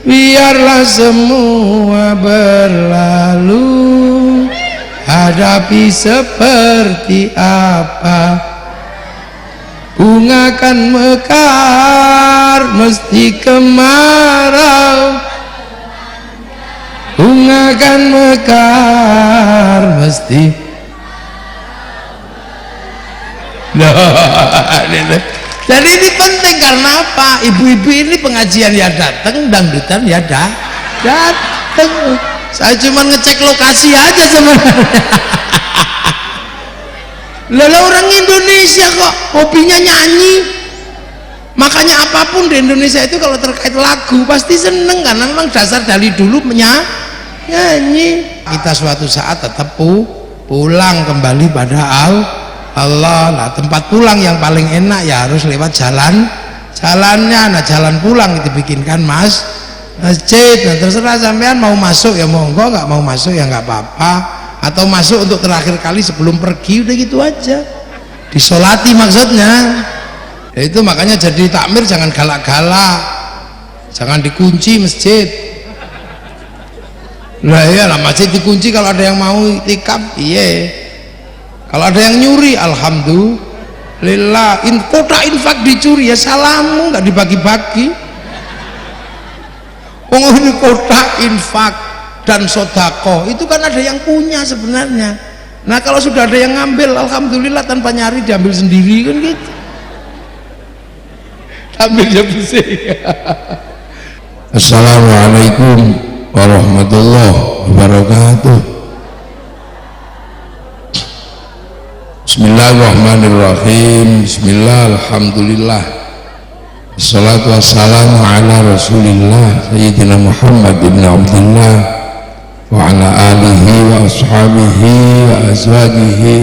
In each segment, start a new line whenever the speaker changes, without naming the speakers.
biarlah semua berlalu, hadapi seperti apa, bunga kan mekar mesti kemarau, bunga kan mekar mesti. Jadi ini penting karena apa? Ibu-ibu ini pengajian ya datang, dangdutan ya datang. Saya cuma ngecek lokasi aja sebenarnya. Lalu orang Indonesia kok hobinya nyanyi. Makanya apapun di Indonesia itu kalau terkait lagu pasti seneng, karena memang dasar dari dulu nyanyi. Kita suatu saat tetap pulang kembali pada Allah. Nah, tempat pulang yang paling enak ya harus lewat jalannya. Nah, jalan pulang itu bikinkan masjid. Nah, terserah sampean mau masuk ya monggo, nggak mau masuk ya nggak apa-apa, atau masuk untuk terakhir kali sebelum pergi, udah gitu aja, disolati maksudnya. Ya itu makanya jadi takmir jangan galak-galak, jangan dikunci masjid. Lah ya lah, masjid dikunci kalau ada yang mau itikaf, iya. Kalau ada yang nyuri, alhamdulillah. Kotak infak dicuri ya salamu, nggak dibagi-bagi. Oh ini kotak infak dan sodako itu kan ada yang punya sebenarnya. Nah kalau sudah ada yang ngambil, alhamdulillah, tanpa nyari diambil sendiri kan gitu. Ambilnya bersih. Assalamualaikum warahmatullahi wabarakatuh. Bismillahirrahmanirrahim. Bismillah, alhamdulillah, assalatu wassalamu ala rasulillah Sayyidina Muhammad ibn Abdullah wa ala alihi wa ashabihi wa azwajihi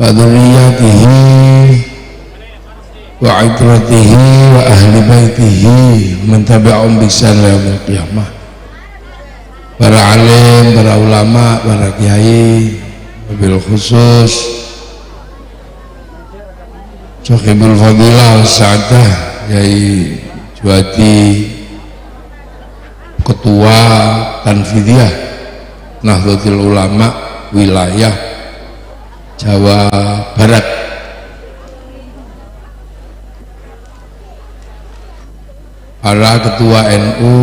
wa dhurriyyatihi wa itratihi wa ahli baitihi man tabi'ahum bi ihsan ila yaumil qiyamah. Para alim, para ulama, para kiai, wabil khusus Sahibul Fadilah Sa'adah Yai Juwadi, Ketua Tanfidiyah Nahdlatul Ulama wilayah Jawa Barat, para ketua NU,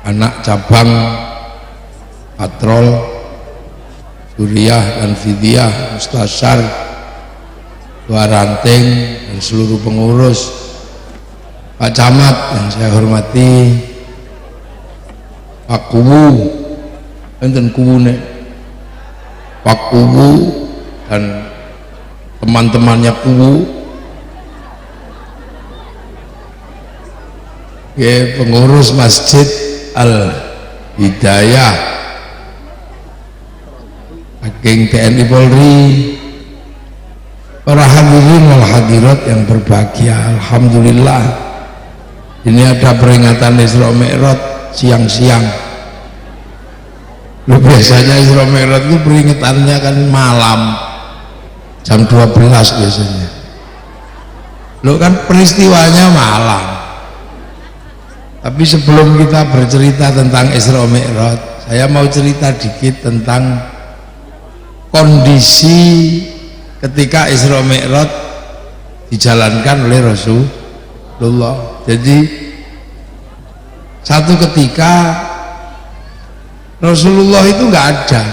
anak cabang patrol Suriah dan Fidiyah, Mustasar, Ketua Ranting, dan seluruh pengurus, Pak Camat yang saya hormati, Pak Kuwu, enten Kuwune, Pak Kuwu dan teman-temannya Kuwu, ya, pengurus Masjid Al Hidayah, Aking TNI Polri, para hadirin wal hadirat yang berbahagia. Alhamdulillah, ini ada peringatan Isra Mi'raj siang-siang. Lu biasanya Isra Mi'raj itu peringatannya kan malam jam 12 biasanya. Lu kan peristiwanya malam. Tapi sebelum kita bercerita tentang Isra Mi'raj, saya mau cerita dikit tentang kondisi ketika Isra Mi'raj dijalankan oleh Rasulullah. Jadi satu ketika Rasulullah itu nggak ada,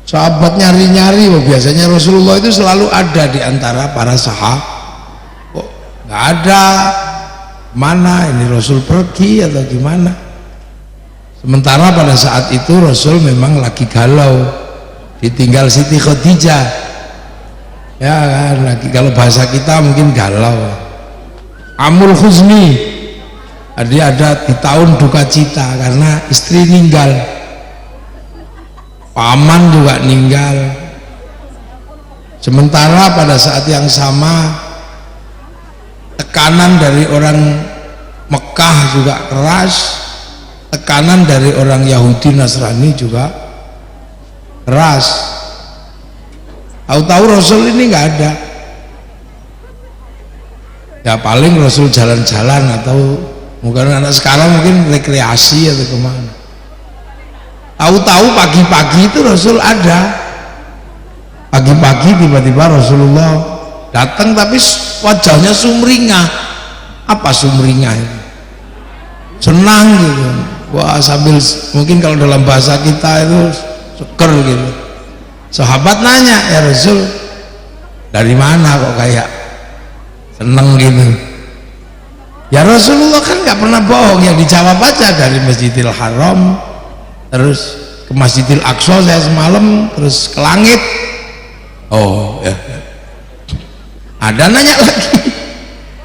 sahabat nyari-nyari, biasanya Rasulullah itu selalu ada di antara para sahabat. Kok nggak ada, mana ini Rasul pergi atau gimana? Sementara pada saat itu Rasul memang lagi galau, ditinggal Siti Khadijah, ya kan, lagi, kalau bahasa kita mungkin galau, amul khuzni, dia ada di tahun duka cita karena istri meninggal, paman juga meninggal. Sementara pada saat yang sama tekanan dari orang Mekah juga keras, tekanan dari orang Yahudi Nasrani juga keras. Tahu-tahu Rasul ini nggak ada. Ya paling Rasul jalan-jalan atau mungkin anak sekarang mungkin rekreasi atau kemana. Tahu-tahu pagi-pagi itu Rasul ada. Pagi-pagi tiba-tiba Rasulullah datang tapi wajahnya sumringah. Apa sumringah itu? Senang gitu. Wah, sambil mungkin kalau dalam bahasa kita itu seger gitu. Sahabat nanya, ya Rasul, dari mana kok kayak seneng gitu? Ya Rasulullah kan nggak pernah bohong, yang dijawab aja dari Masjidil Haram terus ke Masjidil Aqsa saya semalam, terus ke langit. Oh ya, ada nanya lagi,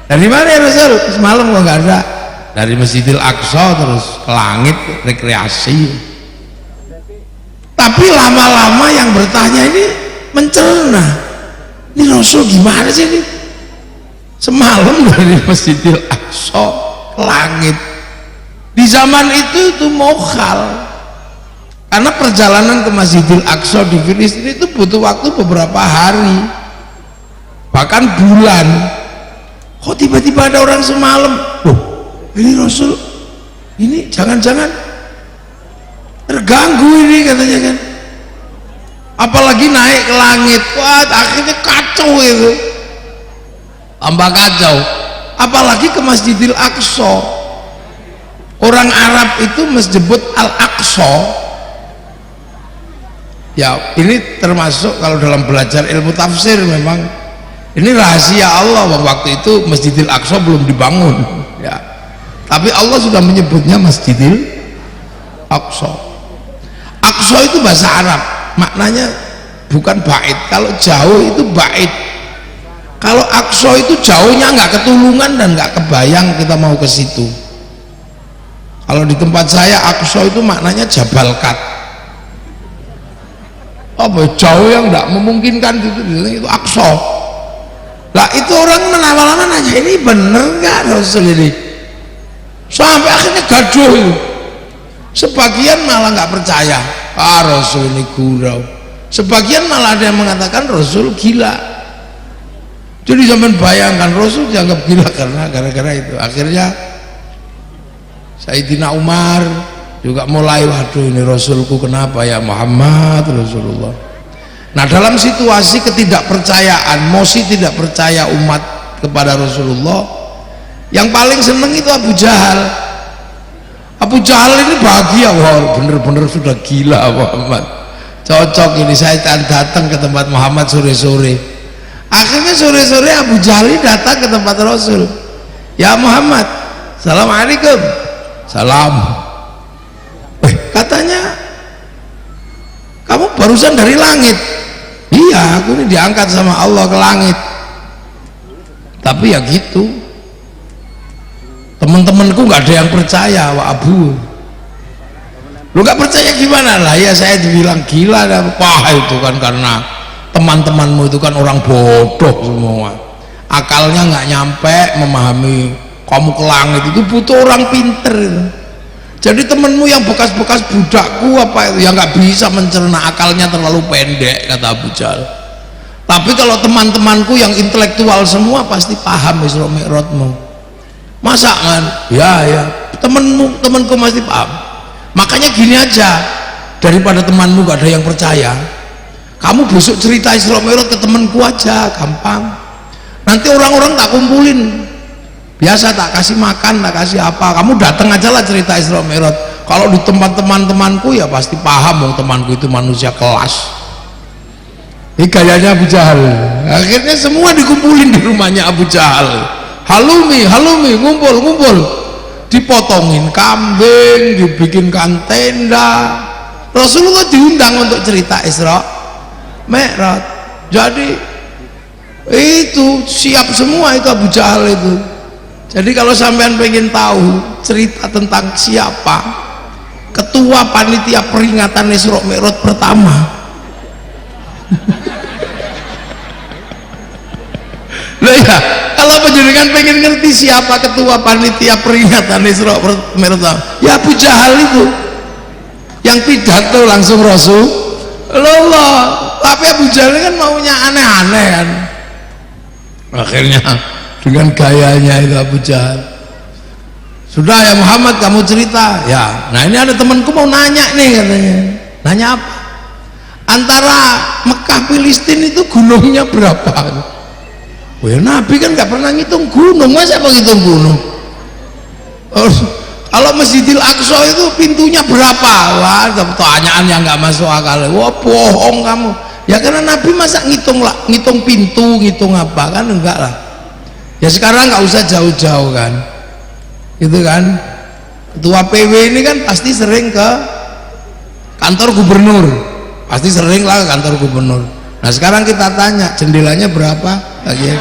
dari mana ya Rasul? Semalam kok nggak ada. Dari Masjidil Aqsa terus ke langit rekreasi. Tapi lama-lama yang bertanya ini mencerna, ini Rasul gimana sih ini? Semalam dari Masjidil Aqsa ke langit. Di zaman itu mokhal, karena perjalanan ke Masjidil Aqsa di Filistin itu butuh waktu beberapa hari, bahkan bulan. Kok tiba-tiba ada orang semalam, loh ini Rasul, ini jangan-jangan terganggu ini katanya kan, apalagi naik ke langit. Wah, akhirnya kacau itu, tambah kacau, apalagi ke Masjidil Aqsa. Orang Arab itu menyebut Al-Aqsa. Ya ini termasuk kalau dalam belajar ilmu tafsir, memang ini rahasia Allah. Waktu itu Masjidil Aqsa belum dibangun ya, tapi Allah sudah menyebutnya Masjidil Aqsa. Aqsa itu bahasa Arab, maknanya bukan bait. Kalau jauh itu bait. Kalau Aqsa itu jauhnya nggak ketulungan dan nggak kebayang kita mau ke situ. Kalau di tempat saya Aqsa itu maknanya Jabal Kat. Apa jauh yang nggak memungkinkan itu Aqsa. Lah itu orang lama-lama nanya, ini bener nggak Rasul ini? Sampai akhirnya gaduh itu. Sebagian malah nggak percaya, Rasul ini gurau. Sebagian malah ada yang mengatakan Rasul gila. Jadi zaman bayangkan Rasul dianggap gila karena gara-gara itu. Akhirnya Sayyidina Umar juga mulai, waduh ini Rasulku kenapa ya Muhammad Rasulullah. Nah dalam situasi ketidakpercayaan, mosi tidak percaya umat kepada Rasulullah, yang paling seneng itu Abu Jahal. Abu Jahal ini bahagia, wah bener-bener sudah gila Muhammad, cocok ini saya datang ke tempat Muhammad sore-sore. Akhirnya sore-sore Abu Jahal datang ke tempat Rasul. Ya Muhammad, Assalamualaikum. Salam. Katanya kamu barusan dari langit. Iya, aku ini diangkat sama Allah ke langit. Tapi ya gitu, teman-temanku nggak ada yang percaya. Wah Abu, lu nggak percaya gimana lah? Ya saya dibilang gila. Wah itu kan karena teman-temanmu itu kan orang bodoh semua, akalnya nggak nyampe memahami kamu ke langit. Itu butuh orang pinter itu. Jadi temenmu yang bekas-bekas budakku apa itu yang nggak bisa mencerna, akalnya terlalu pendek, kata Abu Jahal. Tapi kalau teman-temanku yang intelektual semua pasti paham Isra Mi'rajmu. Masa kan? Ya temenku pasti paham. Makanya gini aja, daripada temanmu gak ada yang percaya, kamu besok cerita Isra Mi'raj ke temanku aja, gampang. Nanti orang-orang tak kumpulin, biasa tak kasih makan, tak kasih apa, kamu datang aja lah cerita Isra Mi'raj. Kalau di tempat teman-temanku ya pasti paham, temanku itu manusia kelas. Ini gayanya Abu Jahal. Akhirnya semua dikumpulin di rumahnya Abu Jahal. Halumi, ngumpul, dipotongin kambing, dibikinkan tenda. Rasulullah diundang untuk cerita Isra Mi'raj. Jadi itu siap semua itu Abu Jahal itu. Jadi kalau sampean pengen tahu cerita tentang siapa ketua panitia peringatan Isra Mi'raj pertama, nah ya, kalau penjenengan pengen ngerti siapa ketua panitia peringatan Isra Mi'raj, ya Abu Jahal itu yang pidato langsung Rasulullah. Tapi Abu Jahal kan maunya aneh-aneh kan. Akhirnya dengan gayanya itu Abu Jahal. Sudah ya Muhammad, kamu cerita ya. Nah ini ada temanku mau nanya nih katanya. Nanya apa? Antara Mekah Filistin itu gunungnya berapa? Oh ya Nabi kan nggak pernah ngitung gunung, masa mau ngitung gunung? Oh, kalau Masjidil Aqsa itu pintunya berapa? Wah, pertanyaan yang nggak masuk akal. Wah bohong kamu. Ya karena Nabi masa ngitung lah, ngitung pintu, ngitung apa kan enggak lah. Ya sekarang nggak usah jauh-jauh kan, gitu kan. Ketua PW ini kan pasti sering ke kantor gubernur, pasti sering lah ke kantor gubernur. Nah sekarang kita tanya jendelanya berapa? Lagi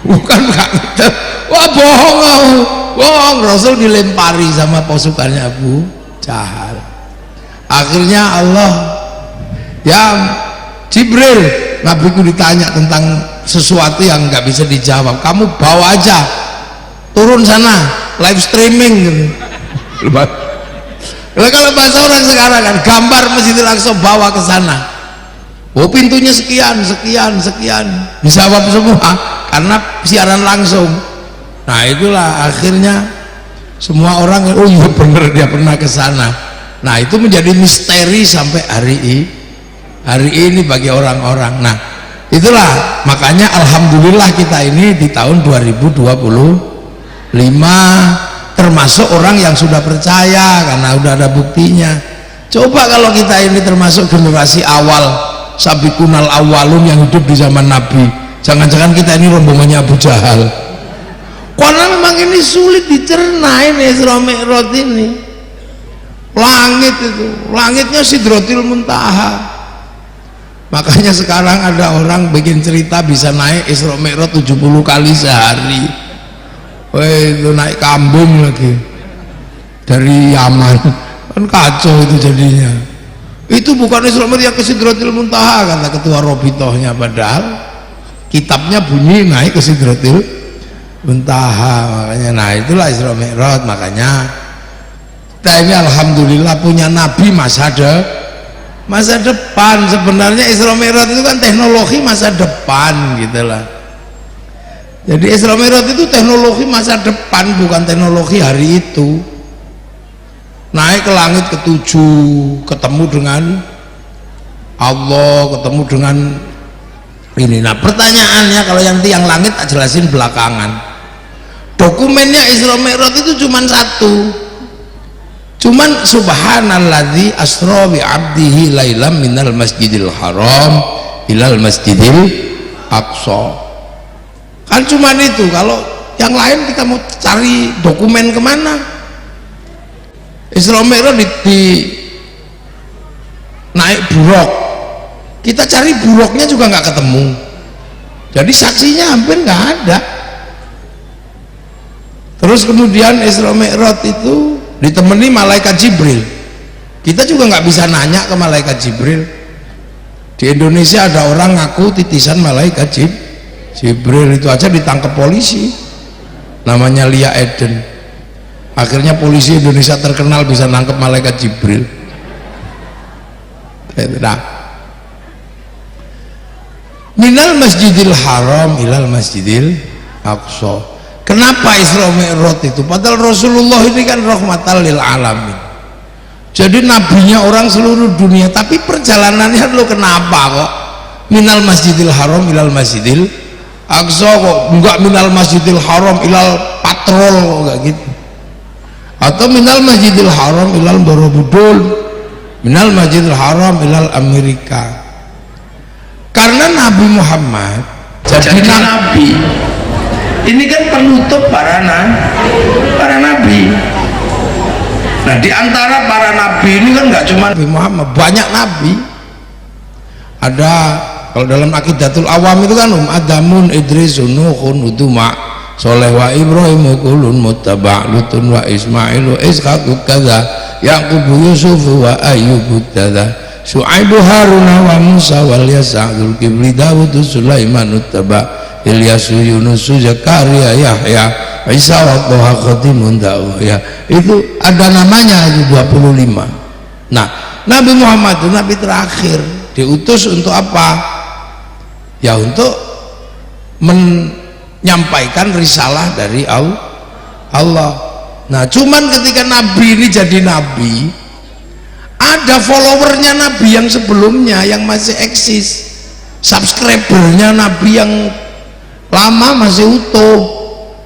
bukan gitu. Wah bohong kamu, bohong. Rasul dilempari sama pasukannya Abu Jahal. Akhirnya Allah, ya Jibril, Nabiku ditanya tentang sesuatu yang nggak bisa dijawab, kamu bawa aja, turun sana, live streaming gitu. Kalau bahasa orang sekarang kan, gambar Masjidil Aqsa bawa ke sana. Oh pintunya sekian, sekian, sekian, dijawab semua karena siaran langsung. Nah itulah akhirnya semua orang, oh iya bener dia pernah ke sana. Nah itu menjadi misteri sampai hari ini bagi orang-orang. Nah itulah makanya alhamdulillah kita ini di tahun 2025 termasuk orang yang sudah percaya karena udah ada buktinya. Coba kalau kita ini termasuk generasi awal, sabiqunal awalun yang hidup di zaman Nabi, jangan-jangan kita ini rombongannya Abu Jahal. Karena memang ini sulit dicerna ini Isra Mi'raj ini. Langit itu, langitnya Sidratil Muntaha. Makanya sekarang ada orang bikin cerita bisa naik Isra Mi'raj 70 kali sehari. Wah itu naik kambing lagi dari Yaman, kan kacau itu jadinya. Itu bukan Isra Mi'raj yang ke Sidratil Muntaha kata ketua Robitohnya, padahal kitabnya bunyi naik ke Sidratil Muntaha. Makanya nah itulah Isra Mi'raj. Makanya kita ini alhamdulillah punya Nabi masa depan. Sebenarnya Isra Mi'raj itu kan teknologi masa depan gitu lah. Jadi Isra Mi'raj itu teknologi masa depan, bukan teknologi hari itu. Naik ke langit ketujuh, ketemu dengan Allah, ketemu dengan ini. Nah pertanyaannya, kalau yang tiang langit tak jelasin belakangan. Dokumennya Isra Mi'raj itu cuma satu, cuman subhanalladzi asra bi 'abdihi lailam minal masjidil haram ilal masjidil aqsa. Kan cuman itu. Kalau yang lain kita mau cari dokumen kemana? Isra Mi'raj di naik buruk, kita cari buruknya juga nggak ketemu. Jadi saksinya hampir nggak ada. Terus kemudian Isra Mi'raj itu ditemani malaikat Jibril. Kita juga nggak bisa nanya ke malaikat Jibril. Di Indonesia ada orang ngaku titisan malaikat Jibril, itu aja ditangkap polisi, namanya Lia Eden. Akhirnya polisi Indonesia terkenal bisa nangkep malaikat Jibril. Nah, minal masjidil haram ilal masjidil aqsa. Kenapa Isra Mi'raj itu? Padahal Rasulullah ini kan rahmatan lil alamin. Jadi nabinya orang seluruh dunia, tapi perjalanannya lo kenapa kok minal masjidil haram ilal masjidil aqsa, kok enggak minal masjidil haram ilal patrol, kok enggak gitu? Atau minal masjidil haram ilal Borobudur, minal masjidil haram ilal Amerika. Karena Nabi Muhammad jadi nabi. Ini kan penutup para nabi. Nah di antara para nabi ini kan nggak cuma Nabi Muhammad, banyak nabi. Ada kalau dalam Aqidatul Awam itu kan Adamun, Idris, Nuhun, Uduma, Soleh wa Ibrahim, kulun muttaba, Lutun wa Ismail, Ishaq kadza, Yaqub, Yusuf wa Ayyub kadza, Syu'aib, Harun wa Musa wal Yasa, Dzulkifli, Daud, Sulaiman uttaba, Ilyas, Yunus, Zakaria, Yahya, Isa wa Toha Khatimun ya. Itu ada namanya itu 25. Nah Nabi Muhammad itu nabi terakhir, diutus untuk apa? Ya untuk nyampaikan risalah dari Allah. Nah cuman ketika Nabi ini jadi Nabi, ada followernya Nabi yang sebelumnya yang masih eksis, subscribernya Nabi yang lama masih utuh.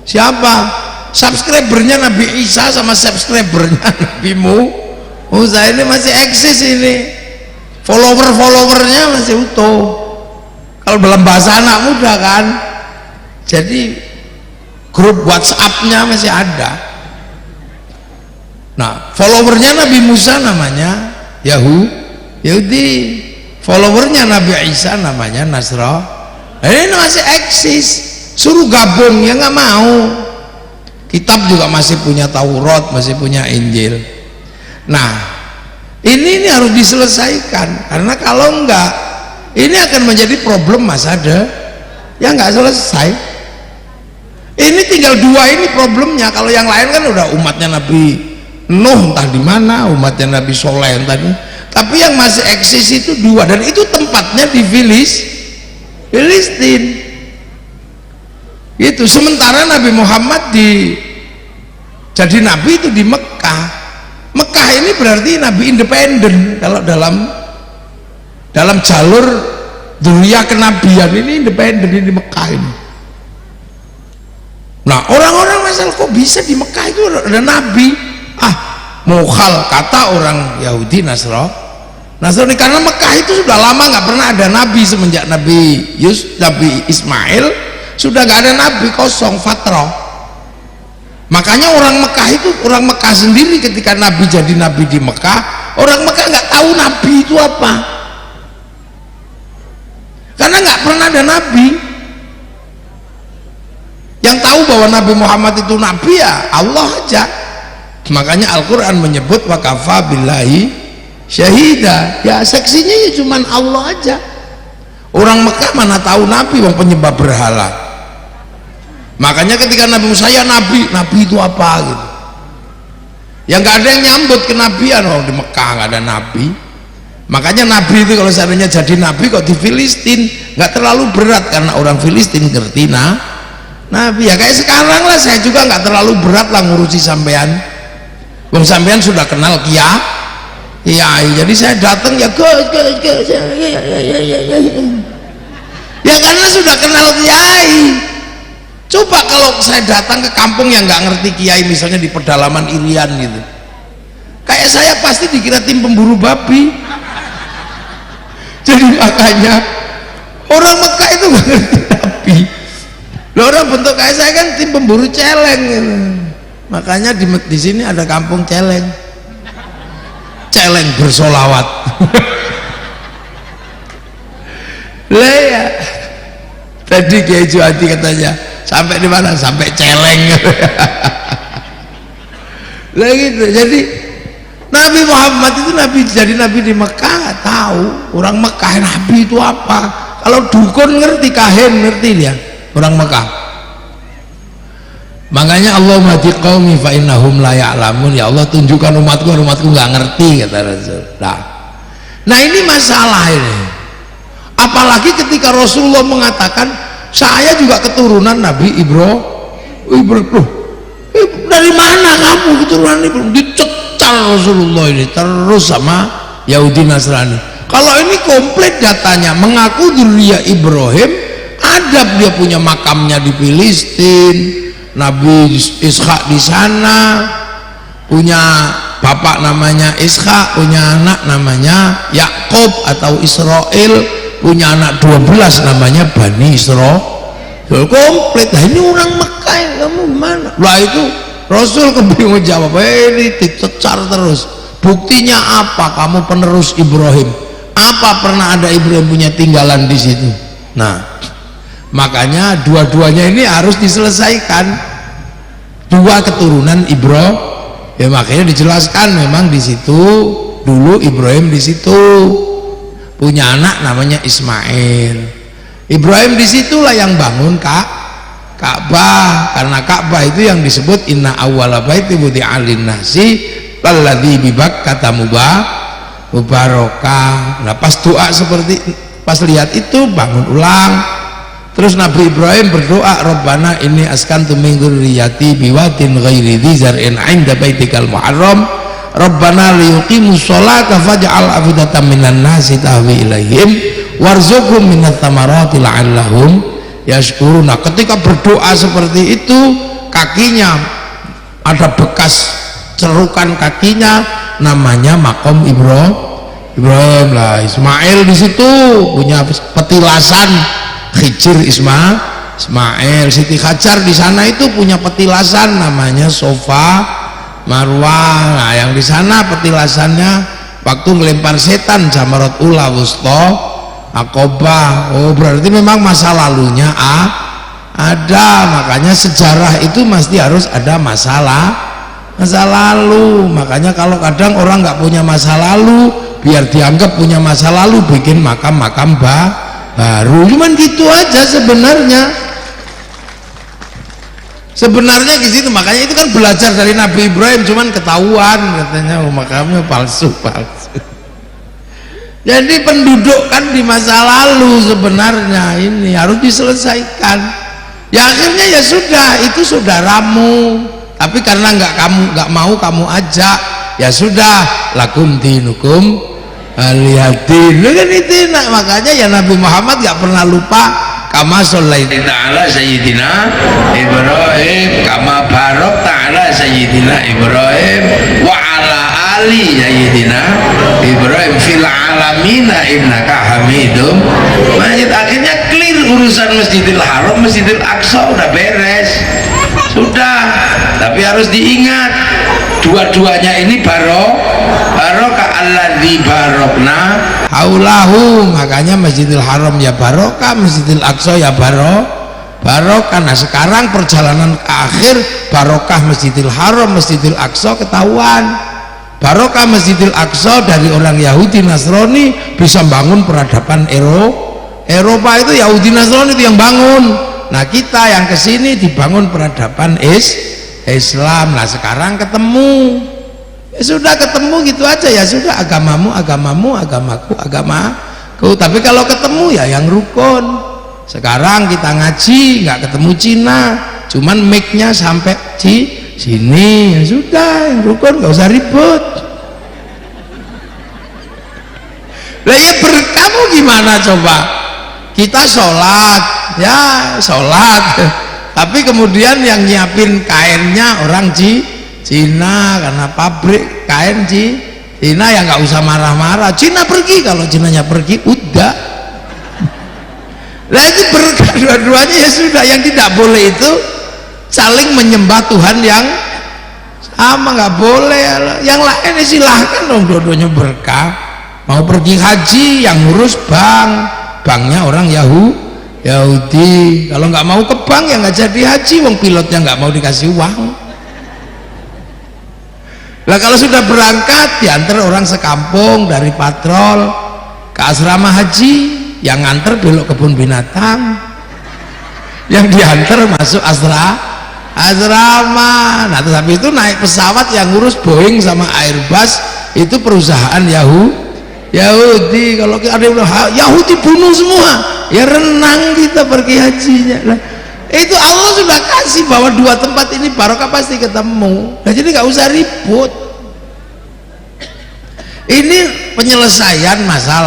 Siapa? Subscribernya Nabi Isa sama subscribernya Nabi Musa ini masih eksis ini, followernya masih utuh. Kalau dalam bahasa anak muda kan, jadi grup WhatsApp-nya masih ada. Nah followernya Nabi Musa namanya Yahudi, followernya Nabi Isa namanya Nasrani. Ini masih eksis, suruh gabung ya nggak mau. Kitab juga masih punya Taurat, masih punya Injil. Nah ini harus diselesaikan, karena kalau enggak ini akan menjadi problem masa yang nggak selesai. Ini tinggal dua ini problemnya. Kalau yang lain kan udah umatnya Nabi Nuh entah di mana, umatnya Nabi Soleh entah di, tapi yang masih eksis itu dua, dan itu tempatnya di Filistin. Itu sementara Nabi Muhammad jadi Nabi itu di Mekah. Mekah ini berarti Nabi independen. Kalau dalam jalur dunia kenabian ini independen di Mekah ini. Nah orang-orang masalah kok bisa di Mekah itu ada Nabi? Mukhal kata orang Yahudi Nasrani, karena Mekah itu sudah lama nggak pernah ada Nabi. Semenjak Nabi Ismail sudah nggak ada Nabi, kosong, fatrah. Makanya orang Mekah sendiri ketika Nabi jadi Nabi di Mekah, orang Mekah nggak tahu Nabi itu apa, karena nggak pernah ada Nabi. Yang tahu bahwa Nabi Muhammad itu Nabi ya Allah aja. Makanya Al-Quran menyebut wa kafa billahi syahida, ya saksinya ya cuman Allah aja. Orang Mekah mana tahu Nabi, wong penyembah berhala. Makanya ketika Nabi Musa ya Nabi itu apa gitu, yang nggak ada yang nyambut kenabian. Orang di Mekah nggak ada Nabi. Makanya Nabi itu kalau seandainya jadi Nabi kok di Filistin nggak terlalu berat, karena orang Filistin ngerti Nabi. Ya kayak sekarang lah, saya juga nggak terlalu berat lah ngurusi sampean. Wong sampean sudah kenal kiai, jadi saya datang ya ya karena sudah kenal kiai. Coba kalau saya datang ke kampung yang nggak ngerti kiai, misalnya di pedalaman Irian gitu, kayak saya pasti dikira tim pemburu babi. Jadi makanya orang Mekah itu nggak ngerti Nabi. Loh, orang bentuk kayak saya kan tim pemburu celeng gitu. Makanya di sini ada kampung celeng bersolawat. Lah ya tadi Kiai Juhadi katanya sampai di mana, sampai celeng. Lah gitu. Jadi Nabi Muhammad itu jadi Nabi di Mekah nggak tahu. Orang Mekah Nabi itu apa. Kalau dukun ngerti, kahin ngerti dia orang Mekah. Makanya Allahumma hadi qaumi fa innahum la ya'lamun, ya Allah tunjukkan umatku nggak ngerti, kata Rasul. Nah ini masalah ini. Apalagi ketika Rasulullah mengatakan saya juga keturunan Nabi Ibrahim. Dari mana kamu keturunan Ibrahim? Dicecar Rasulullah ini terus sama Yahudi Nasrani. Kalau ini komplit datanya, mengaku dzurriyyah Ibrahim, ada dia punya makamnya di Filistin. Nabi Ishak di sana, punya bapak namanya Ishak, punya anak namanya Yakub atau Israel, punya anak 12 namanya Bani Israel. Komplit. Nah, ini orang Mekah, kamu gimana? Lah itu Rasul kebingungan jawab, ini dicecar terus. Buktinya apa? Kamu penerus Ibrahim. Apa pernah ada Ibrahim punya tinggalan di situ? Nah, makanya dua-duanya ini harus diselesaikan, dua keturunan Ibrahim. Ya makanya dijelaskan memang di situ dulu Ibrahim di situ punya anak namanya Ismail. Ibrahim disitulah yang bangun Ka'bah, karena Ka'bah itu yang disebut inna awwala baiti wudi'a lin-nasi lalladzi bi Bakkah mubarakah. Nah pas doa seperti pas lihat itu bangun ulang, Terus Nabi Ibrahim berdoa, Rabbana inni askantu min dzurriyyati biwadin ghairi dzi zar'in 'inda baitikal muharram Rabbana liyuqimus sholata faj'al afidatan minan nasi tahwi ilaihim warzuqhum minat thamarati la'allahum yashkuruna. Ketika berdoa seperti itu, kakinya ada bekas cerukan kakinya, namanya makom Ibrahim lah. Ismail di situ punya petilasan Khijir Ismail. Siti Hajar di sana itu punya petilasan namanya Sofa Marwah. Nah, yang di sana petilasannya waktu ngelempar setan Jamarat Ula Wusta Aqobah. Oh, berarti memang masa lalunya ada. Makanya sejarah itu mesti harus ada masa lalu. Makanya kalau kadang orang nggak punya masa lalu, biar dianggap punya masa lalu, bikin makam-makam baru. Cuman gitu aja sebenarnya di situ. Makanya itu kan belajar dari Nabi Ibrahim, cuman ketahuan katanya makamnya palsu. Jadi penduduk kan di masa lalu sebenarnya ini harus diselesaikan. Ya akhirnya ya sudah, itu saudaramu, tapi karena nggak mau kamu ajak, ya sudah, lakum dinukum aliyadin. Kan itu enak. Makanya ya Nabi Muhammad gak pernah lupa kama shollaita ala sayyidina Ibrahim kama barok ta'ala sayyidina Ibrahim wa ala ali sayyidina Ibrahim fil alamina innaka hamidum majid. Akhirnya clear urusan Masjidil Haram, Masjidil Aqsa udah beres, sudah. Tapi harus diingat dua-duanya ini barokah alladzi barokna haulahu. Makanya Masjidil Haram ya barokah, Masjidil Aqsa ya barokah. Nah sekarang perjalanan ke akhir, barokah Masjidil Haram, Masjidil Aqsa ketahuan. Barokah Masjidil Aqsa dari orang Yahudi Nasrani bisa bangun peradaban Eropa. Itu Yahudi Nasrani itu yang bangun. Nah kita yang kesini dibangun peradaban Islam. Nah sekarang ketemu, ya sudah ketemu gitu aja, ya sudah, agamamu agamaku. Tapi kalau ketemu ya yang rukun. Sekarang kita ngaji nggak ketemu Cina, cuman mic-nya sampai sini, ya sudah, yang rukun nggak usah ribut. Lah ya kamu gimana coba? Kita sholat, ya sholat, tapi kemudian yang nyiapin kainnya orang Cina, karena pabrik kain Cina ya nggak usah marah-marah. Cina pergi, kalau Cinanya pergi udah. Nah itu berkah dua-duanya, ya sudah. Yang tidak boleh itu saling menyembah Tuhan yang sama, nggak boleh. Yang lain silahkan dong, dua-duanya berkah. Mau pergi haji yang ngurus banknya orang Yahudi. Kalau nggak mau ke bank ya nggak jadi haji, wong pilotnya nggak mau dikasih uang. Lah kalau sudah berangkat diantar orang sekampung dari patrol ke asrama haji, yang nganter belok kebun binatang, yang diantar masuk asrama. Nah terus habis itu naik pesawat yang ngurus Boeing sama Airbus itu perusahaan Yahudi. Kalau ada yang bilang Yahudi bunuh semua, ya renang kita pergi hajinya. Nah, itu Allah sudah kasih bahwa dua tempat ini barokah pasti ketemu. Nah jadi nggak usah ribut. Ini penyelesaian masa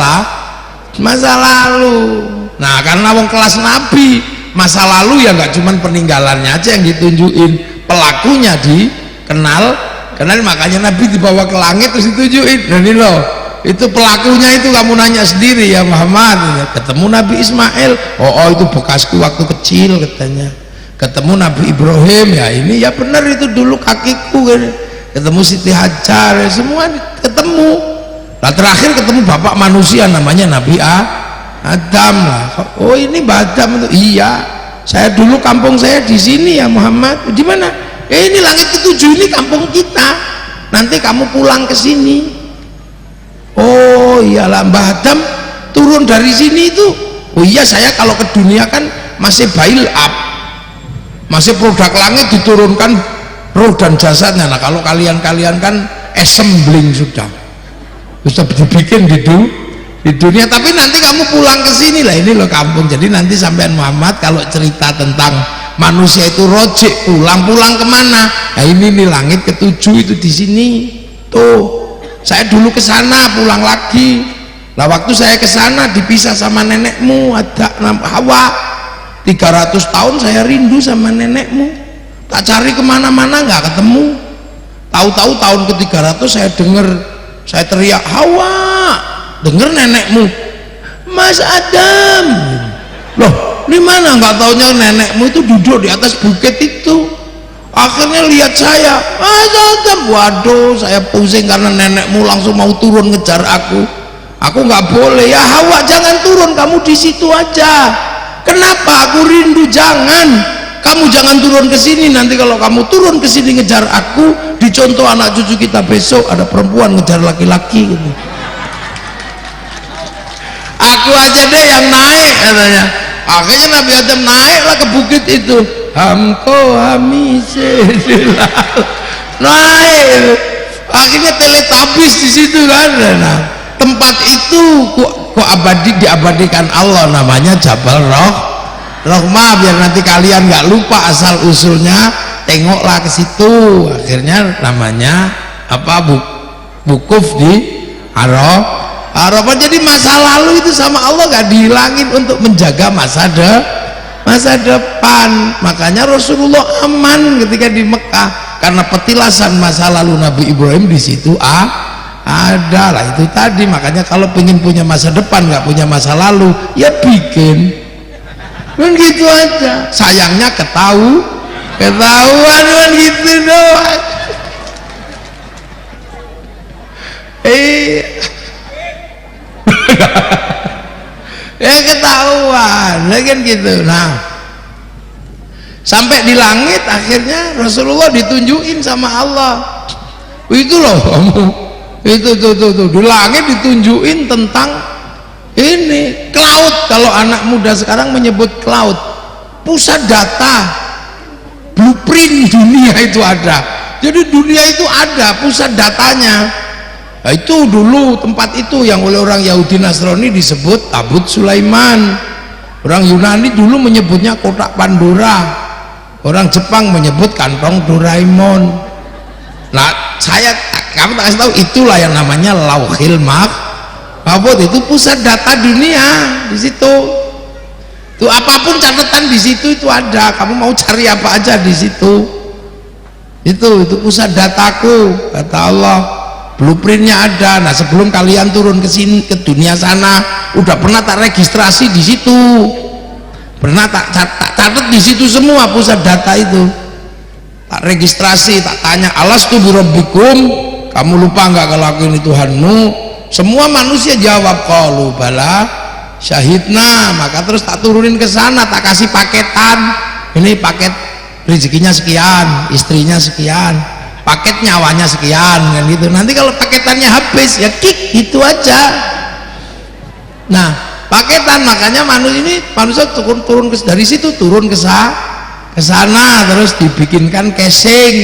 lalu. Nah karena wong kelas Nabi, masa lalu ya nggak cuman peninggalannya aja yang ditunjukin, pelakunya dikenal. Makanya Nabi dibawa ke langit terus ditunjukin. Nah ini loh, itu pelakunya, itu kamu nanya sendiri ya Muhammad. Ketemu Nabi Ismail, oh itu bekasku waktu kecil katanya. Ketemu Nabi Ibrahim, ya ini ya benar itu dulu kakiku. Ketemu Siti Hajar, ya semua ketemu. Nah terakhir ketemu bapak manusia namanya Nabi Adam lah. Oh ini Adam itu, iya. Saya dulu kampung saya di sini ya Muhammad. Di mana? Ya ini langit ketujuh, ini kampung kita. Nanti kamu pulang ke sini. Oh iyalah, Mbah Adam turun dari sini itu. Oh iya, saya kalau ke dunia kan masih bail up, masih produk langit diturunkan roh dan jasadnya. Nah kalau kalian kan assembling sudah dibikin di di dunia. Tapi nanti kamu pulang ke sini lah, ini loh kampung. Jadi nanti sampean Muhammad kalau cerita tentang manusia itu rojek pulang kemana? Nah ini nih langit ketujuh itu di sini. Tuh, saya dulu ke sana pulang lagi. Lah waktu saya ke sana dipisah sama nenekmu, ada Hawa. 300 tahun saya rindu sama nenekmu. Tak cari kemana-mana nggak ketemu. Tahu-tahu tahun ke-300 saya dengar, saya teriak Hawa, dengar nenekmu, Mas Adam. Loh, di mana nggak taunya nenekmu itu duduk di atas bukit itu. Akhirnya lihat saya, Mas Adam, waduh, saya pusing karena nenekmu langsung mau turun ngejar aku. Aku nggak boleh, ya Hawa jangan turun, kamu di situ aja. Kenapa? Aku rindu. Jangan. Kamu jangan turun ke sini, nanti kalau kamu turun ke sini ngejar aku, dicontoh anak cucu kita besok ada perempuan ngejar laki-laki gitu. Aku aja deh yang naik katanya. Akhirnya Nabi Adam naiklah ke bukit itu. Hamko hamisedillah. Naik. Akhirnya teletabis di situ kan. Nah, tempat itu kok diabadikan Allah, namanya Jabal Rahmah. Biar nanti kalian nggak lupa asal usulnya, tengoklah ke situ. Akhirnya namanya apa, wukuf di Arafah. Jadi masa lalu itu sama Allah nggak dihilangin untuk menjaga masa depan. Makanya Rasulullah aman ketika di Mekah karena petilasan masa lalu Nabi Ibrahim di situ ada lah. Itu tadi, makanya kalau pengen punya masa depan nggak punya masa lalu, ya bikin kan gitu aja. Sayangnya ketahuan kan gitu doang. Ya ketahuan kan gitu. Nah, sampai di langit akhirnya Rasulullah ditunjukin sama Allah. Itu loh kamu, itu tuh di langit ditunjukin tentang ini cloud. Kalau anak muda sekarang menyebut cloud, pusat data, blueprint dunia itu ada. Jadi dunia itu ada pusat datanya. Nah, itu dulu tempat itu yang oleh orang Yahudi Nasrani disebut Tabut Sulaiman. Orang Yunani dulu menyebutnya kotak Pandora. Orang Jepang menyebut kantong Doraemon. Nah, kamu tak kasih tahu, itulah yang namanya Lauhil Mahfuz. Itu pusat data dunia di situ. Tuh apapun catatan di situ itu ada. Kamu mau cari apa aja di situ. Itu pusat dataku, kata Allah. Blueprintnya ada. Nah, sebelum kalian turun ke sini, ke dunia sana, udah pernah tak registrasi di situ. Pernah tak catat di situ semua pusat data itu. Tak registrasi, tak tanya, alastu birabbikum, kamu lupa nggak kalau aku ini Tuhanmu? Semua manusia jawab qalu bala syahidna. Maka terus tak turunin ke sana, tak kasih paketan. Ini paket rezekinya sekian, istrinya sekian, paket nyawanya sekian, kan gitu. Nanti kalau paketannya habis ya kick, itu aja. Nah, paketan, makanya manusia turun dari situ turun ke sana, terus dibikinkan casing.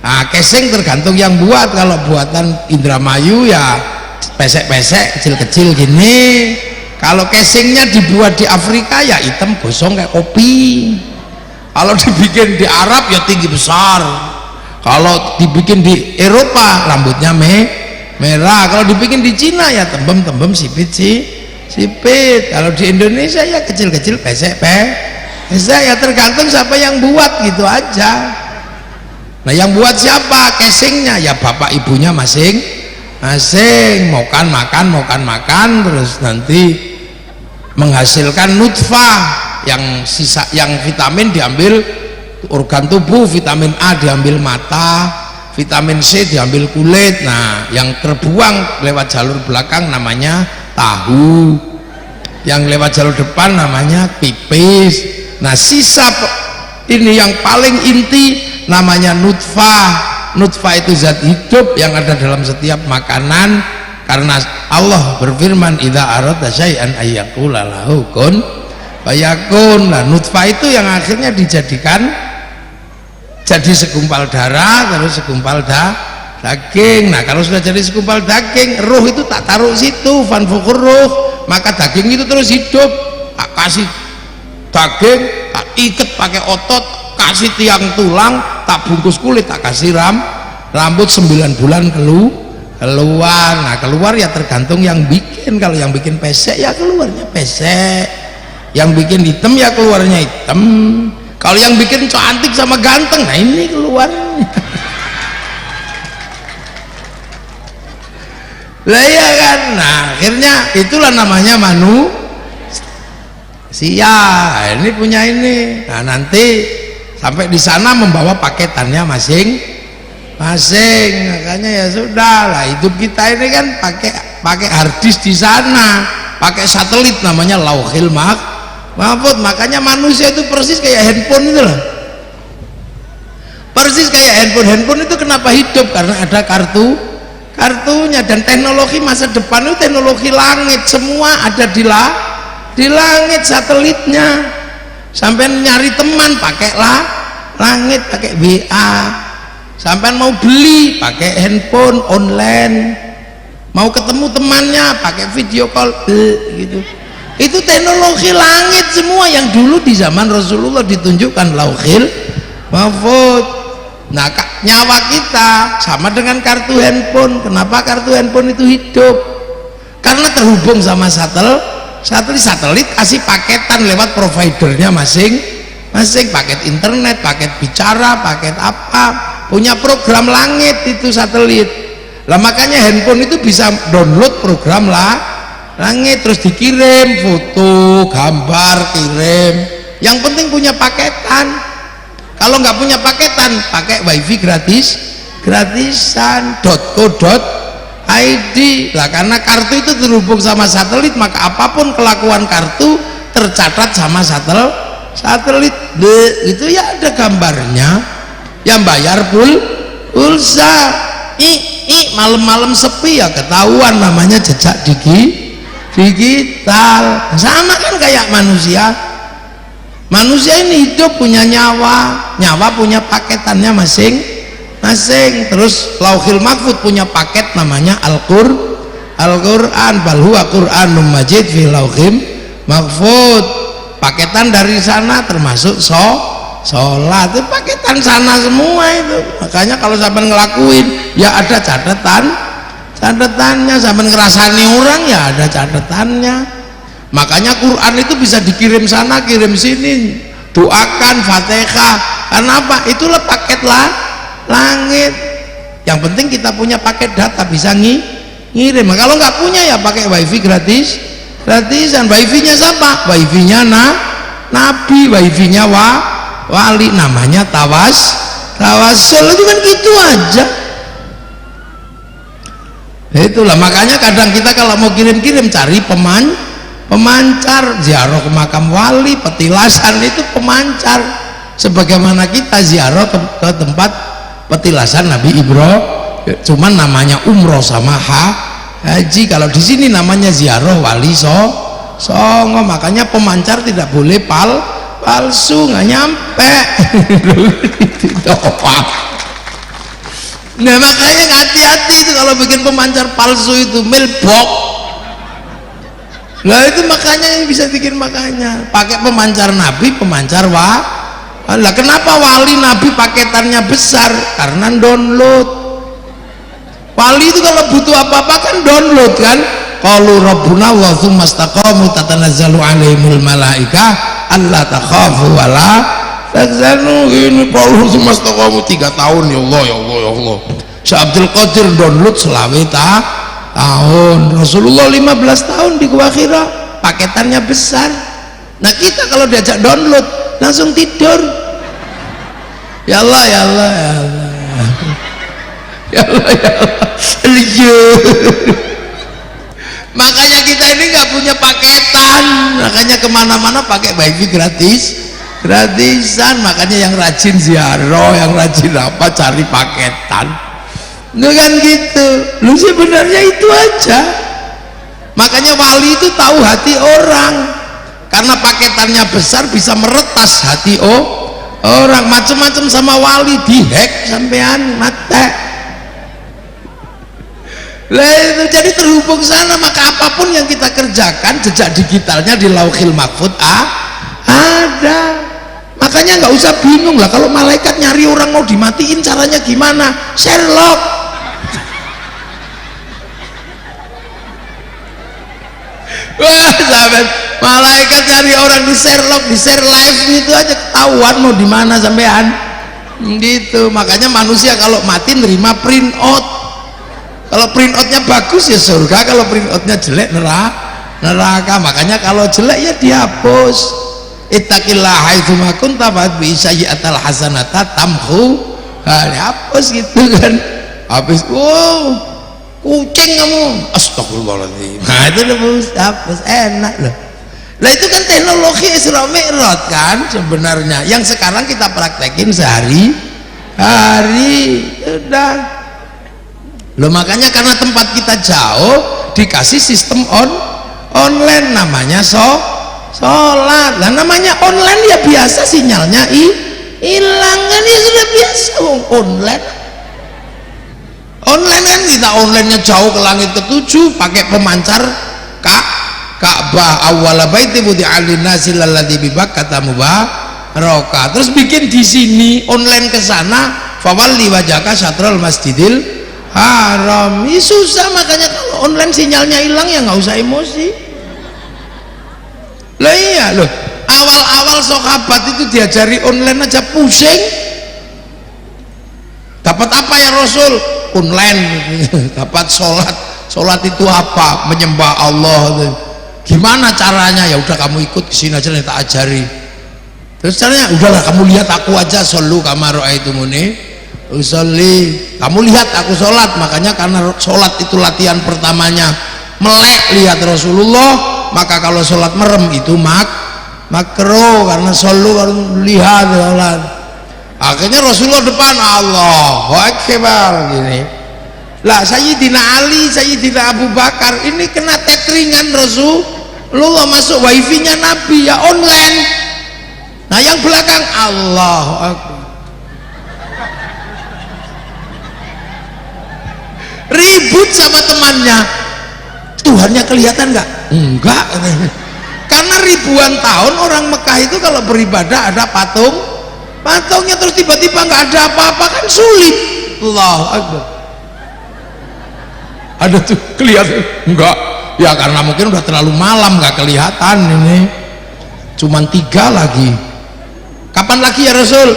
Nah, casing tergantung yang buat. Kalau buatan Indramayu ya pesek-pesek kecil-kecil gini. Kalau casingnya dibuat di Afrika ya hitam gosong kayak kopi. Kalau dibikin di Arab ya tinggi besar. Kalau dibikin di Eropa rambutnya merah. Kalau dibikin di Cina ya tembem-tembem sipit. Kalau di Indonesia ya kecil-kecil pesek ya tergantung siapa yang buat, gitu aja. Nah, yang buat siapa? Casingnya ya bapak ibunya masing-masing. Mau kan makan, terus nanti menghasilkan nutfah, yang sisa, yang vitamin diambil organ tubuh, vitamin A diambil mata, vitamin C diambil kulit. Nah, yang terbuang lewat jalur belakang namanya tahu, yang lewat jalur depan namanya pipis. Nah, sisa ini yang paling inti namanya nutfah. Nutfah itu zat hidup yang ada dalam setiap makanan, karena Allah berfirman idza arada syai'an ayyaqula lahu kun fayakun. Nah, nutfah itu yang akhirnya dijadikan jadi segumpal darah, terus segumpal daging. Nah kalau sudah jadi segumpal daging, ruh itu tak taruh situ, fanfukur ruh, maka daging itu terus hidup. Tak kasih daging, tak ikat pakai otot, kasih tiang tulang, tak bungkus kulit, tak kasih rambut 9 bulan keluar. Nah keluar ya tergantung yang bikin. Kalau yang bikin pesek ya keluarnya pesek, yang bikin hitam ya keluarnya hitam. Kalau yang bikin cantik sama ganteng, nah ini keluarnya. Lah ya kan. Nah akhirnya itulah namanya manusia. Ini punya ini. Nah nanti sampai di sana membawa paketannya masing-masing. Makanya ya sudah lah, hidup kita ini kan pakai harddisk di sana, pakai satelit namanya Lauhil Mahfuz. Makanya manusia itu persis kayak handphone itu loh. Persis kayak handphone itu kenapa hidup? Karena ada kartunya. Dan teknologi masa depan itu teknologi langit, semua ada di langit, satelitnya. Sampai nyari teman pakai langit, pakai WA. Sampai mau beli pakai handphone online, mau ketemu temannya pakai video call gitu. Itu teknologi langit semua yang dulu di zaman Rasulullah ditunjukkan Lauhil Mahfuz. Nah nyawa kita sama dengan kartu handphone. Kenapa kartu handphone itu hidup? Karena terhubung sama satelit kasih paketan lewat providernya masing-masing, paket internet, paket bicara, paket apa, punya program langit itu satelit. Lah makanya handphone itu bisa download program langit, terus dikirim foto, gambar, kirim. Yang penting punya paketan. Kalau nggak punya paketan, pakai wifi gratisan .co.id lah. Karena kartu itu terhubung sama satelit, maka apapun kelakuan kartu tercatat sama satelit. Itu ya ada gambarnya. Yang bayar pulsa. Malam-malam sepi ya ketahuan, namanya jejak digital. Sama kan kayak manusia ini hidup punya nyawa punya paketannya masing-masing. Terus Lauhil Mahfuz punya paket namanya Al-Quran, bal huwa Qur'anum Majid fi Lauhil Mahfuz. Paketan dari sana termasuk sholat, itu paketan sana semua itu. Makanya kalau sampai ngelakuin ya ada catatannya, sampai ngerasani orang ya ada catatannya. Makanya Quran itu bisa dikirim sana kirim sini, doakan Fatihah. Kenapa? Itulah paket langit. Yang penting kita punya paket data, bisa ngirim. Kalau nggak punya ya pakai wifi gratisan. Wifi-nya siapa? Wifi-nya Nabi, wifi-nya wali, namanya tawasul. Itu kan gitu aja. Itulah makanya kadang kita kalau mau kirim-kirim cari pemancar. Ziarah ke makam wali, petilasan itu pemancar. Sebagaimana kita ziarah ke tempat petilasan Nabi Ibrahim, cuman namanya umroh sama haji. Kalau di sini namanya ziarah wali songo. Makanya pemancar tidak boleh palsu, nggak nyampe. Nah makanya hati-hati itu kalau bikin pemancar palsu itu mailbox. Nah itu makanya yang bisa bikin, makanya pakai pemancar Nabi, pemancar lah. Kenapa wali Nabi paketannya besar? Karena download. Wali itu kalau butuh apa-apa kan download kan. Qalu rabbuna wa tsumma istaqamu tatanazzalu alaihimul malaikah alla takhafu wa la tahzanu. Ini Qalu tsumma istaqamu 3 tahun, ya Allah ya Allah ya Allah. Syekh Abdul Qadir download selawet tahun, Rasulullah 15 tahun di Gua Hira, paketannya besar. Nah kita kalau diajak download langsung tidur. Ya Allah ya Allah ya Allah ya Allah ya Allah. Makanya kita ini nggak punya paketan, makanya kemana-mana pakai wifi gratisan. Makanya yang rajin ziarah, yang rajin apa, cari paketan. Itu kan gitu. Lu sebenarnya itu aja. Makanya wali itu tahu hati orang, karena paketannya besar bisa meretas hati orang. Macam-macam sama wali, dihack sampean mate. Lah itu jadi terhubung sana, maka apapun yang kita kerjakan jejak digitalnya di Lauhil Mahfuz ada. Makanya nggak usah bingung lah kalau malaikat nyari orang mau dimatiin caranya gimana, Sherlock. Wah sahabat, malaikat cari orang di Sherlock, di share live itu aja ketahuan mau di mana sampean gitu. Makanya manusia kalau mati nerima print out, kalau print outnya bagus ya surga, kalau print outnya jelek neraka. Makanya kalau jelek ya dihapus. Ittaqillah haitsu ma kunta fa bi sayyi'atal hasanata tamhu, dihapus gitu kan. Habis kucing kamu, astagfirullahaladzim. Nah itu udah hapus, enak loh. Lah itu kan teknologi Isra Mi'raj kan sebenarnya yang sekarang kita praktekin sehari-hari. Udah loh, makanya karena tempat kita jauh dikasih sistem online namanya sholat. Lah namanya online ya biasa sinyalnya hilang kan, ya sudah biasa online kan. Kita onlinenya jauh ke langit ketujuh pakai pemancar Ka'bah, awwala baiti wudi'a lin-nasi lalladzi bi Bakkah mubaraka. Terus bikin di sini online ke sana, fawalli wajhaka syatrul masjidil haram. Ini susah, makanya kalau online sinyalnya hilang ya nggak usah emosi. Lah iya loh, awal-awal sahabat itu diajari online aja pusing. Dapat apa ya Rasul? Online. Dapat sholat itu apa? Menyembah Allah. Gimana caranya? Ya udah kamu ikut kesini aja nih tak ajari. Terus caranya udahlah kamu lihat aku aja, shollu kama ra'aitumuni usolli. Kamu lihat aku sholat, makanya karena sholat itu latihan pertamanya melek lihat Rasulullah, maka kalau sholat merem itu makruh karena shollu kalau lihat sholat. Akhirnya Rasulullah depan, Allahu Akbar gini. Lah Sayyidina Ali, Sayyidina Abu Bakar ini kena tetheringan Rasulullah, masuk wifi-nya Nabi ya online. Nah yang belakang Allahu Akbar, ribut sama temannya. Tuhannya kelihatan nggak? Enggak. Karena ribuan tahun orang Mekah itu kalau beribadah ada patungnya, terus tiba-tiba nggak ada apa-apa kan sulit. Allahu Akbar. Ada tuh kelihatan? Enggak. Ya karena mungkin udah terlalu malam nggak kelihatan ini. Cuman 3 lagi. Kapan lagi ya Rasul?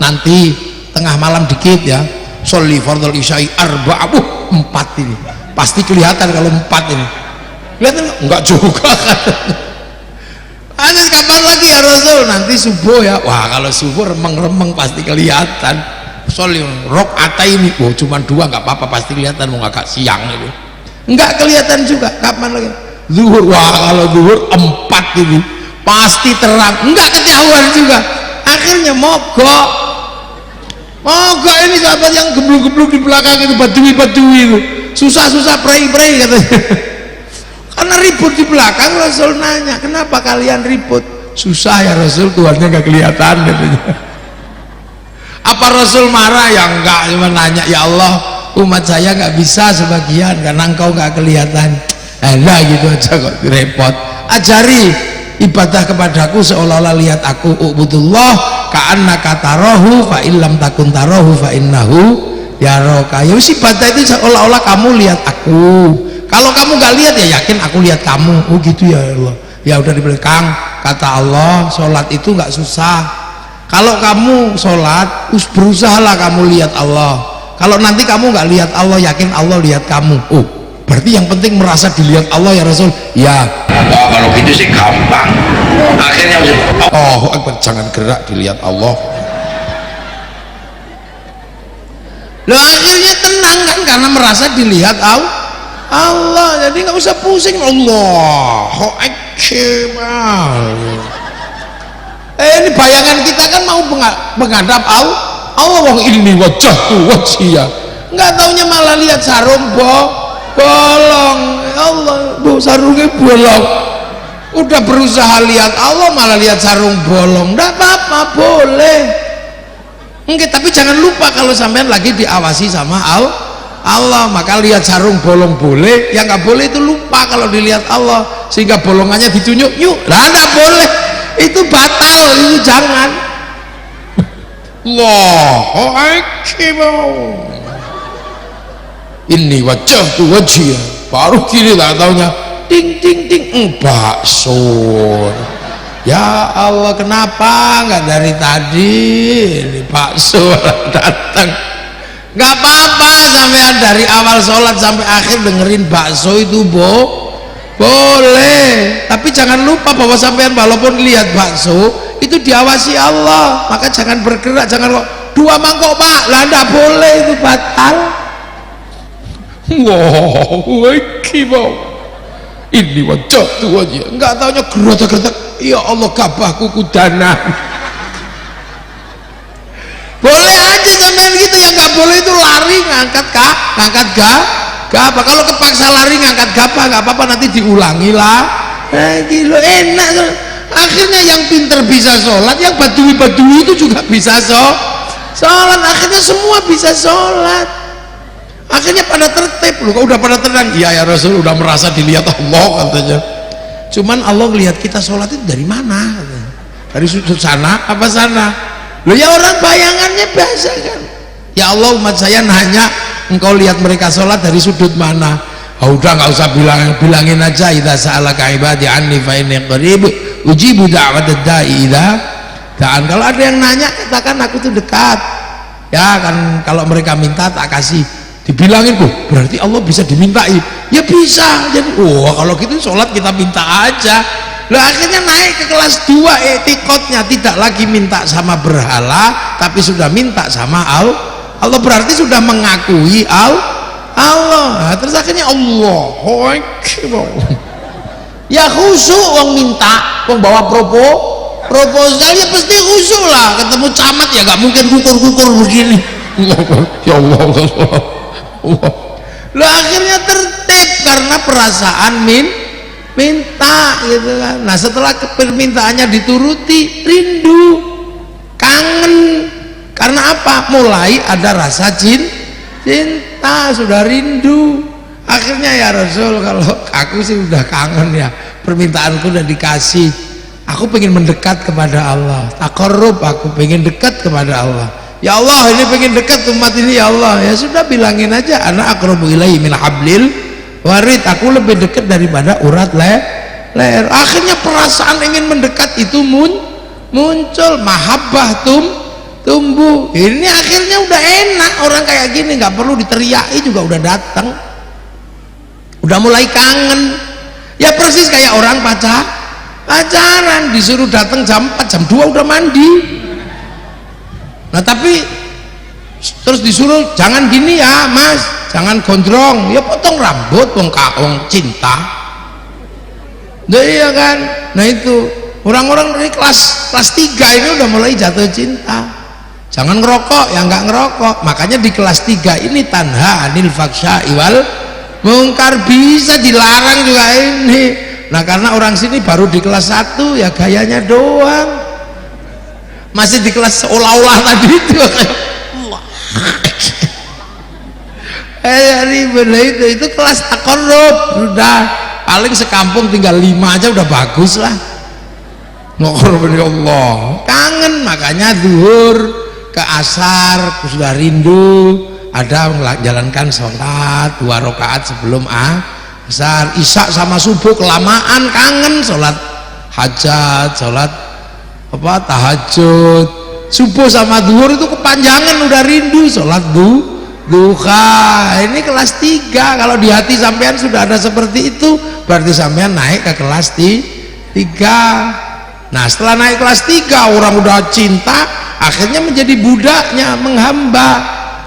Nanti tengah malam dikit ya. Sholli fardhal isya'i arba'ah. 4 ini. Pasti kelihatan kalau 4 ini. Kelihatan enggak juga kan. Anis kapan lagi ya Rasul? Nanti subuh ya. Wah kalau subuh remeng-remeng pasti kelihatan. Sholli rakaataini. Oh cuma 2 nggak apa-apa pasti kelihatan, mau agak siang itu. Enggak kelihatan juga. Kapan lagi? Zuhur. Wah kalau zuhur 4 ini pasti terang. Enggak ketahuan juga. Akhirnya mogok ini sahabat yang gebluk-gebluk di belakang itu, badui itu susah-susah pray katanya. Karena ribut di belakang. Rasul nanya, kenapa kalian ribut? Susah ya Rasul, Tuhannya nggak kelihatan katanya. Apa Rasul marah? Ya enggak, cuma nanya, ya Allah umat saya nggak bisa sebagian karena engkau nggak kelihatan. Nah gitu aja kok repot. Ajari ibadah kepadaku seolah-olah lihat aku. Ubudullah ka'annaka tarahu fa illam takun tarahu fa innahu yaraka. Ya ibadah itu seolah-olah kamu lihat aku. Kalau kamu gak lihat ya yakin aku lihat kamu. Oh gitu ya Allah. Ya udah di belakang. Kata Allah, sholat itu nggak susah. Kalau kamu sholat, berusahalah kamu lihat Allah. Kalau nanti kamu nggak lihat Allah, yakin Allah lihat kamu. Oh, berarti yang penting merasa dilihat Allah ya Rasul. Ya.
Wah kalau gitu sih gampang. Akhirnya
jangan gerak dilihat Allah. Loh akhirnya tenang kan karena merasa dilihat Allah. Jadi nggak usah pusing. Allahu Akbar. Ini bayangan kita kan mau menghadap Allah. Wong ini wajah tuh wajah. Nggak taunya malah lihat sarung bolong. Allah, sarungnya bolong. Udah berusaha lihat Allah malah lihat sarung bolong. Nggak apa-apa, boleh. Enggak, tapi jangan lupa kalau sampean lagi diawasi sama Allah. Maka lihat sarung bolong boleh, yang nggak boleh itu lupa kalau dilihat Allah, sehingga bolongannya ditunjuk yuk, lah nggak boleh, itu batal, itu jangan. Allahu Akbar. Ini wajah tuh wajah, baru kiri tak taunya ding ding ding bakso. Ya Allah, kenapa nggak dari tadi ini bakso datang? Nggak apa-apa sampean dari awal sholat sampai akhir dengerin bakso itu boleh, tapi jangan lupa bahwa sampean walaupun lihat bakso itu diawasi Allah, maka jangan bergerak, jangan kok 2 mangkok pak, lah nggak boleh, itu batal. Wow, Akbar. Ini wajah tuh aja, nggak taunya gerotak-gerotak. Ya Allah, gabahku kudana. Boleh aja sampean gitu, yang nggak boleh itu lari ngangkat gabah. Kalau kepaksa lari ngangkat gabah nggak apa-apa, nanti diulangi lah. Gila enak. Akhirnya yang pinter bisa sholat, yang badui itu juga bisa sholat. Akhirnya semua bisa sholat. Akhirnya pada tertib loh, kok udah pada tenang. Iya ya Rasul, udah merasa dilihat Allah katanya. Cuman Allah lihat kita sholat itu dari mana? Dari sudut sana apa sana? Loh ya orang bayangannya biasa kan. Ya Allah, umat saya nanya, engkau lihat mereka sholat dari sudut mana? Oh, udah nggak usah bilangin aja. Idza sa'alaka ibadi anni fa inni qarib ujibu da'watad da'i idza da'an. Kalau ada yang nanya, katakan aku tuh dekat. Ya kan, kalau mereka minta tak kasih. Dibilangin kok berarti Allah bisa dimintai, ya bisa. Jadi kalau gitu sholat kita minta aja lah. Akhirnya naik ke kelas 2 etikotnya, tidak lagi minta sama berhala tapi sudah minta sama Allah, berarti sudah mengakui Allah. Nah, terus akhirnya Allah ya khusyuk, wong minta, wong bawa proposal ya pasti khusyuk lah. Ketemu camat ya gak mungkin kukur-kukur begini. Ya Allah, lo akhirnya tertib karena perasaan minta gitu kan. Nah setelah permintaannya dituruti, rindu, kangen. Karena apa? Mulai ada rasa cinta, sudah rindu. Akhirnya ya Rasul, kalau aku sih udah kangen ya, permintaanku udah dikasih, aku pengen mendekat kepada Allah, taqarrub, aku pengen dekat kepada Allah. Ya Allah, ini pengen dekat umat ini ya Allah. Ya sudah, bilangin aja, ana aqrabu ilaihi min hablil warid, aku lebih dekat daripada urat leher. Akhirnya perasaan ingin mendekat itu muncul, mahabbah tumbuh. Ini akhirnya udah enak, orang kayak gini nggak perlu diteriaki juga udah datang, udah mulai kangen. Ya persis kayak orang pacaran, disuruh datang jam 4, jam 2 udah mandi. Nah tapi terus disuruh jangan gini ya mas, jangan gondrong, ya potong rambut, wong cinta. Nah iya kan. Nah itu orang-orang dari kelas 3 ini udah mulai jatuh cinta. Jangan ngerokok, ya nggak ngerokok. Makanya di kelas 3 ini tanha anil faksya'i wal mungkar, bisa dilarang juga ini. Nah karena orang sini baru di kelas 1 ya gayanya doang, masih di kelas seolah-olah tadi itu. Itu kelas taqarrub, udah paling sekampung tinggal 5 aja udah bagus lah. Ngobrol ya Allah, kangen. Makanya zuhur ke asar sudah rindu, ada menjalankan sholat 2 rakaat sebelum asar. Isya sama subuh kelamaan, kangen. Sholat hajat, sholat tahajud. Subuh sama zuhur itu kepanjangan, udah rindu. Sholat duha. Ini kelas 3. Kalau di hati sampean sudah ada seperti itu, berarti sampean naik ke kelas 3. Nah setelah naik kelas 3, orang udah cinta, akhirnya menjadi budaknya, menghamba.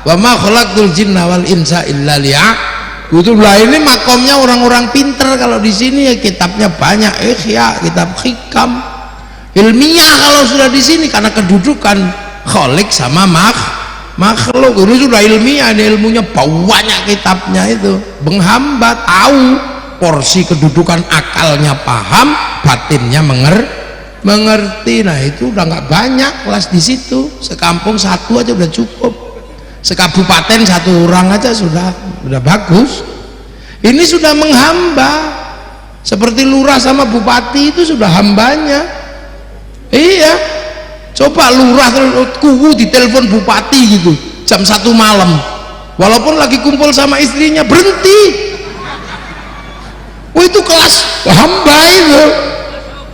Wa ma khalaqtul jinna wal insa illa liya'budun. Ini makomnya orang-orang pinter. Kalau di sini ya kitabnya banyak, Ihya, kitab hikam, ilmiah kalau sudah di sini, karena kedudukan khalik sama makhluk ini sudah ilmiah. Ini ilmunya banyak kitabnya, itu menghamba, tahu porsi kedudukan, akalnya paham, batinnya mengerti. Nah itu udah nggak banyak kelas di situ, sekampung 1 aja udah cukup. Sekabupaten satu orang aja sudah bagus. Ini sudah menghamba, seperti lurah sama bupati itu sudah hambanya. Iya, coba lurah kuwu ditelepon bupati gitu jam 1 malam, walaupun lagi kumpul sama istrinya, berhenti. Itu kelas hamba itu.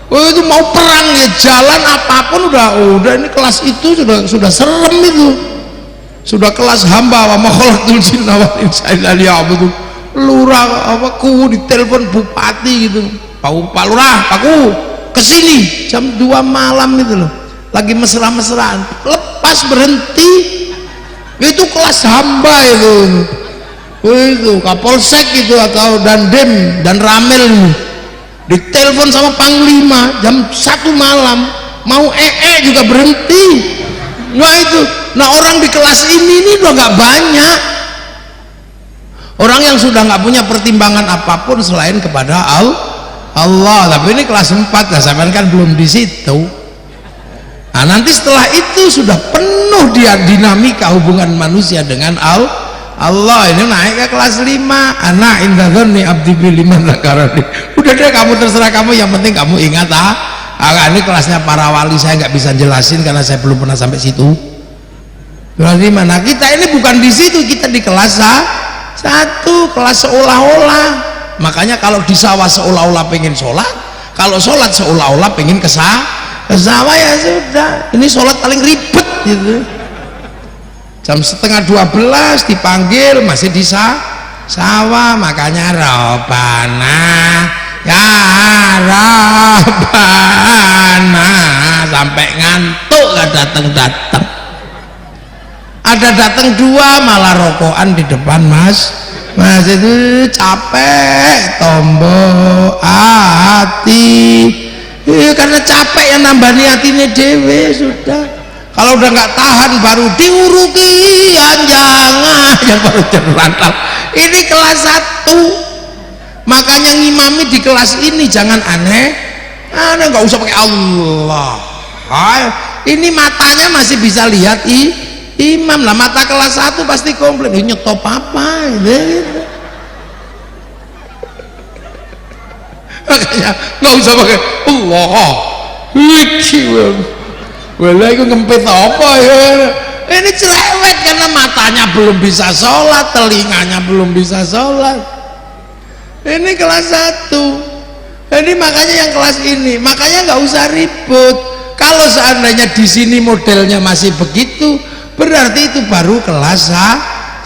Itu mau perang ya jalan apapun udah ini kelas itu sudah serem itu. Sudah kelas hamba. Wa ma khalaqtul jinna wal insa illa liya'budun. Lurah apa ku ditelepon bupati gitu. Pak Lurah, Pakku kesini jam 2 malam itu loh. Lagi mesra-mesraan. Lepas berhenti. Itu kelas hamba itu. Itu Kapolsek itu atau Dandim dan Ramil ini. Ditelepon sama Panglima jam 1 malam. Mau juga berhenti. Nah itu. Nah orang di kelas ini udah nggak banyak orang yang sudah nggak punya pertimbangan apapun selain kepada Allah. Tapi ini kelas 4 lah, sampean kan belum di situ. Nah nanti setelah itu sudah penuh dia dinamika hubungan manusia dengan Allah. Ini naik ke kelas 5. Anak inda dzanni abdi bi liman zakarani. Udah deh kamu terserah kamu, yang penting kamu ingat ini kelasnya para wali, saya nggak bisa jelasin karena saya belum pernah sampai situ. Berarti mana kita ini bukan di situ, kita di kelas 1, kelas seolah-olah. Makanya kalau di sawah seolah-olah pengen sholat, kalau sholat seolah-olah pengen ke sawah, ya sudah. Ini sholat paling ribet gitu. Jam 11:30 dipanggil masih di sawah, makanya Rabbana ya Rabbana sampai ngantuk gak datang. Ada datang 2 malah rokokan di depan mas itu capek tombol hati karena capek yang nambani hatinya dewe sudah. Kalau udah nggak tahan baru diuruki jangan yang baru terlantar. Ini kelas 1, makanya ngimami di kelas ini jangan aneh nggak usah pakai Allah. Ini matanya masih bisa lihat imam lah, mata kelas 1 pasti komplain, ini nyetop apa ini? Makanya nggak usah pakai Allah. Wala itu ngempet apa ya? Ini cerewet karena matanya belum bisa sholat, telinganya belum bisa sholat. Ini kelas 1. Ini makanya yang kelas ini, makanya nggak usah ribut. Kalau seandainya di sini modelnya masih begitu, berarti itu baru kelas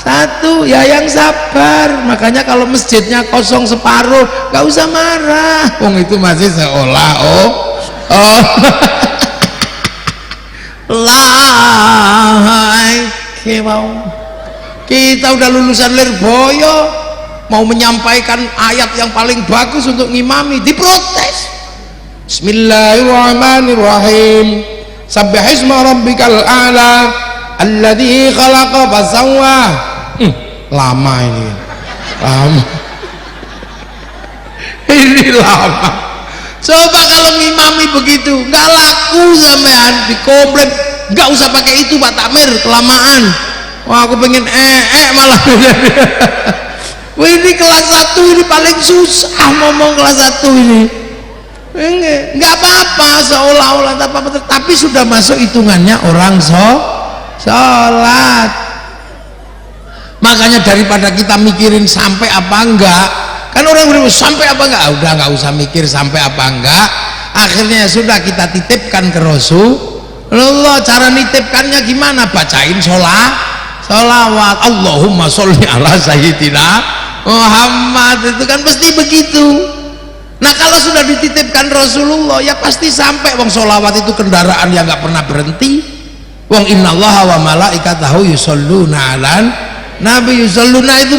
1. Ya yang sabar. Makanya kalau masjidnya kosong separuh nggak usah marah, wong itu masih seolah kita udah lulusan Lirboyo mau menyampaikan ayat yang paling bagus untuk ngimami, diprotes. Bismillahirrahmanirrahim. Sabbihisma rabbikal a'la alladzi khalaqa fasawwa. Lama ini. Ini lama. Coba kalau ngimami begitu, nggak laku sampean, dikomplain. Nggak usah pakai itu Pak Takmir, kelamaan. Wah aku pengen malah. Wah ini kelas 1 ini paling susah ngomong kelas 1 ini. Nggak apa-apa seolah-olah tapi sudah masuk hitungannya orang sholat. Makanya daripada kita mikirin sampai apa enggak, kan orang berpikir sampai apa enggak, udah nggak usah mikir sampai apa enggak. Akhirnya sudah kita titipkan ke Rasulullah. Cara nitipkannya gimana? Bacain sholawat Allahumma sholli ala sayyidina Muhammad, itu kan pasti begitu. Nah kalau sudah dititipkan Rasulullah ya pasti sampai. Wong sholawat itu kendaraan yang nggak pernah berhenti. Wong innallaha wa malaikatahu yusholluna alan nabi. Yusholluna itu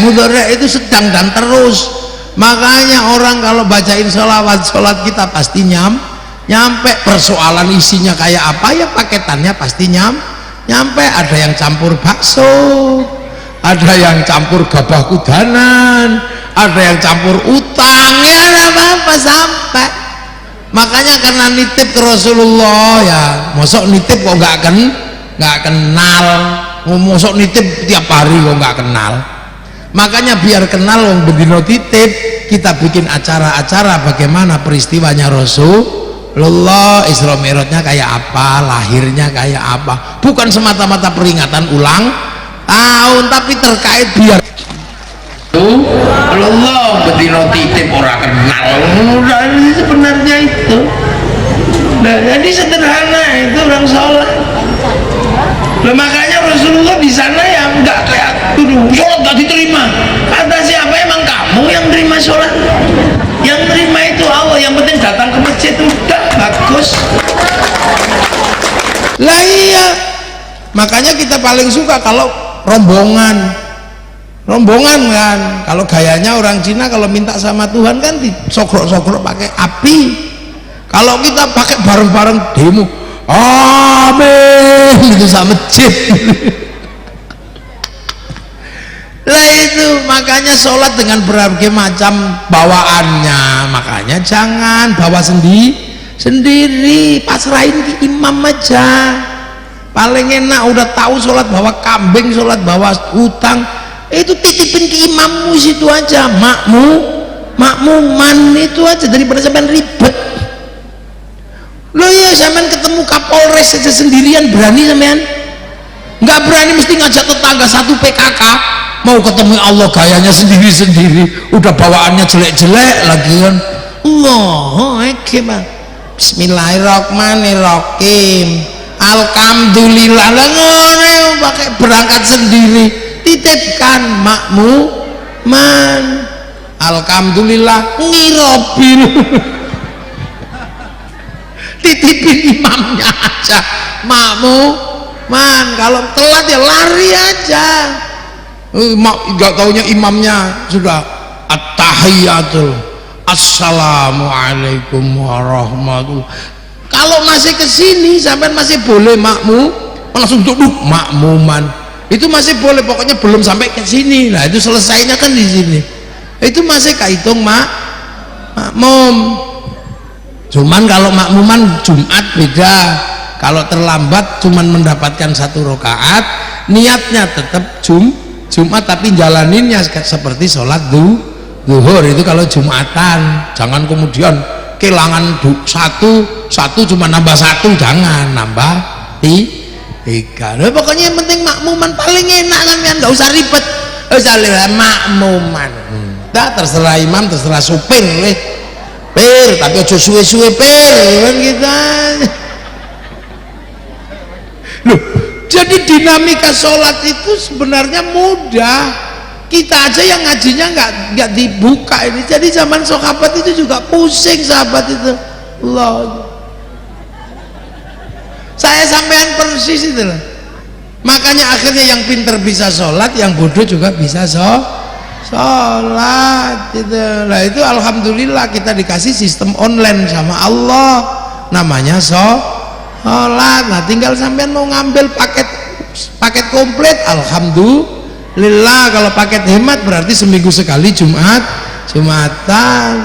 mudhari itu sedang dan terus. Makanya orang kalau bacain sholawat, sholat kita pasti nyampe. Persoalan isinya kayak apa ya paketannya pasti nyampe. Ada yang campur bakso, ada yang campur gabah kudanan, ada yang campur utang, ya apa-apa sampai. Makanya karena nitip ke Rasulullah ya, mosok nitip kok nggak kenal. ngomosok nitip tiap hari kok nggak kenal. Makanya biar kenal wong bendino titip, kita bikin acara-acara bagaimana peristiwanya Rasulullah, Isra Mi'rajnya kayak apa, lahirnya kayak apa. Bukan semata-mata peringatan ulang tahun, tapi terkait biar
Allah bedino titip orang kenal.
Sebenarnya itu. Nah, jadi sederhana itu orang sholat. Nah, makanya Rasulullah di sana ya enggak kayak dulu sholat gak diterima. Kata siapa, emang kamu yang terima sholat? Yang terima itu Allah. Yang penting datang ke masjid udah bagus. Lah iya. Makanya kita paling suka kalau rombongan kan. Kalau gayanya orang Cina kalau minta sama Tuhan kan disokrok-sokrok pakai api. Kalau kita pakai bareng-bareng demo, amin, itu sama masjid. Lah itu makanya sholat dengan berbagai macam bawaannya. Makanya jangan bawa sendiri, pasrahin ke imam aja. Paling enak udah tahu sholat bawa kambing, sholat bawa utang, itu titipin ke imammu situ aja, makmuman itu aja, daripada sampean ribet. Loh ya, sampean ketemu Kapolres saja sendirian berani sampean? Nggak berani, mesti ngajak tetangga satu PKK. Mau ketemu Allah gayanya sendiri-sendiri, udah bawaannya jelek-jelek lagi kan. Allahu Akbar, Bismillahirrahmanirrahim, Alhamdulillah. Lah ngono pakai berangkat sendiri, titipkan makmuman, alhamdulillah ngirobil. Titipin imamnya aja, makmuman. Kalau telat ya lari aja. Nggak taunya imamnya sudah at-tahiyatul, assalamualaikum warahmatullahi. Kalau masih kesini sampai masih boleh langsung duduk makmuman, itu masih boleh, pokoknya belum sampai ke sini. Nah itu selesainya kan di sini, itu masih kehitung makmum. Cuman kalau makmuman Jumat beda. Kalau terlambat cuman mendapatkan 1 rakaat, niatnya tetap Jumat tapi jalaninnya seperti sholat zuhur. Itu kalau Jumatan. Jangan kemudian kehilangan satu cuma nambah 1, jangan nambah 3. Nah, pokoknya yang penting makmuman paling enak sampean, nggak usah ribet, nggak usah makmuman. Nah, terserah imam, terserah supir, tapi aja suwe-suwe kan kita. Loh, jadi dinamika sholat itu sebenarnya mudah. Kita aja yang ngajinya nggak dibuka ini. Jadi zaman sahabat itu juga pusing, sahabat itu. Allah. Saya sampean persis itu lah. Makanya akhirnya yang pinter bisa sholat, yang bodoh juga bisa sholat gitu. Nah itu alhamdulillah kita dikasih sistem online sama Allah, namanya sholat. Nah tinggal sampean mau ngambil paket komplit, alhamdulillah. Kalau paket hemat berarti seminggu sekali Jumatan.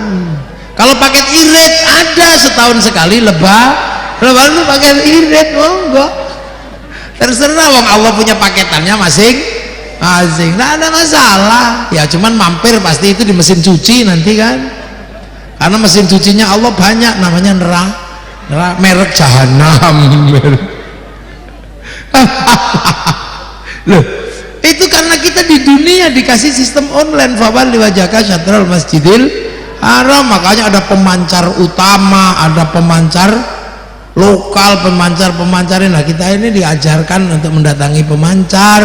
Kalau paket irit ada setahun sekali lebaran itu paket irit, monggo terserah, wong Allah punya paketannya masing-masing, nggak ada masalah ya. Cuman mampir pasti itu di mesin cuci nanti kan, karena mesin cucinya Allah banyak, namanya merek jahanam. Loh, itu karena kita di dunia dikasih sistem online, fawalli wajhaka syatral masjidil haram. Makanya ada pemancar utama, ada pemancar lokal, pemancar-pemancarin. Nah kita ini diajarkan untuk mendatangi pemancar,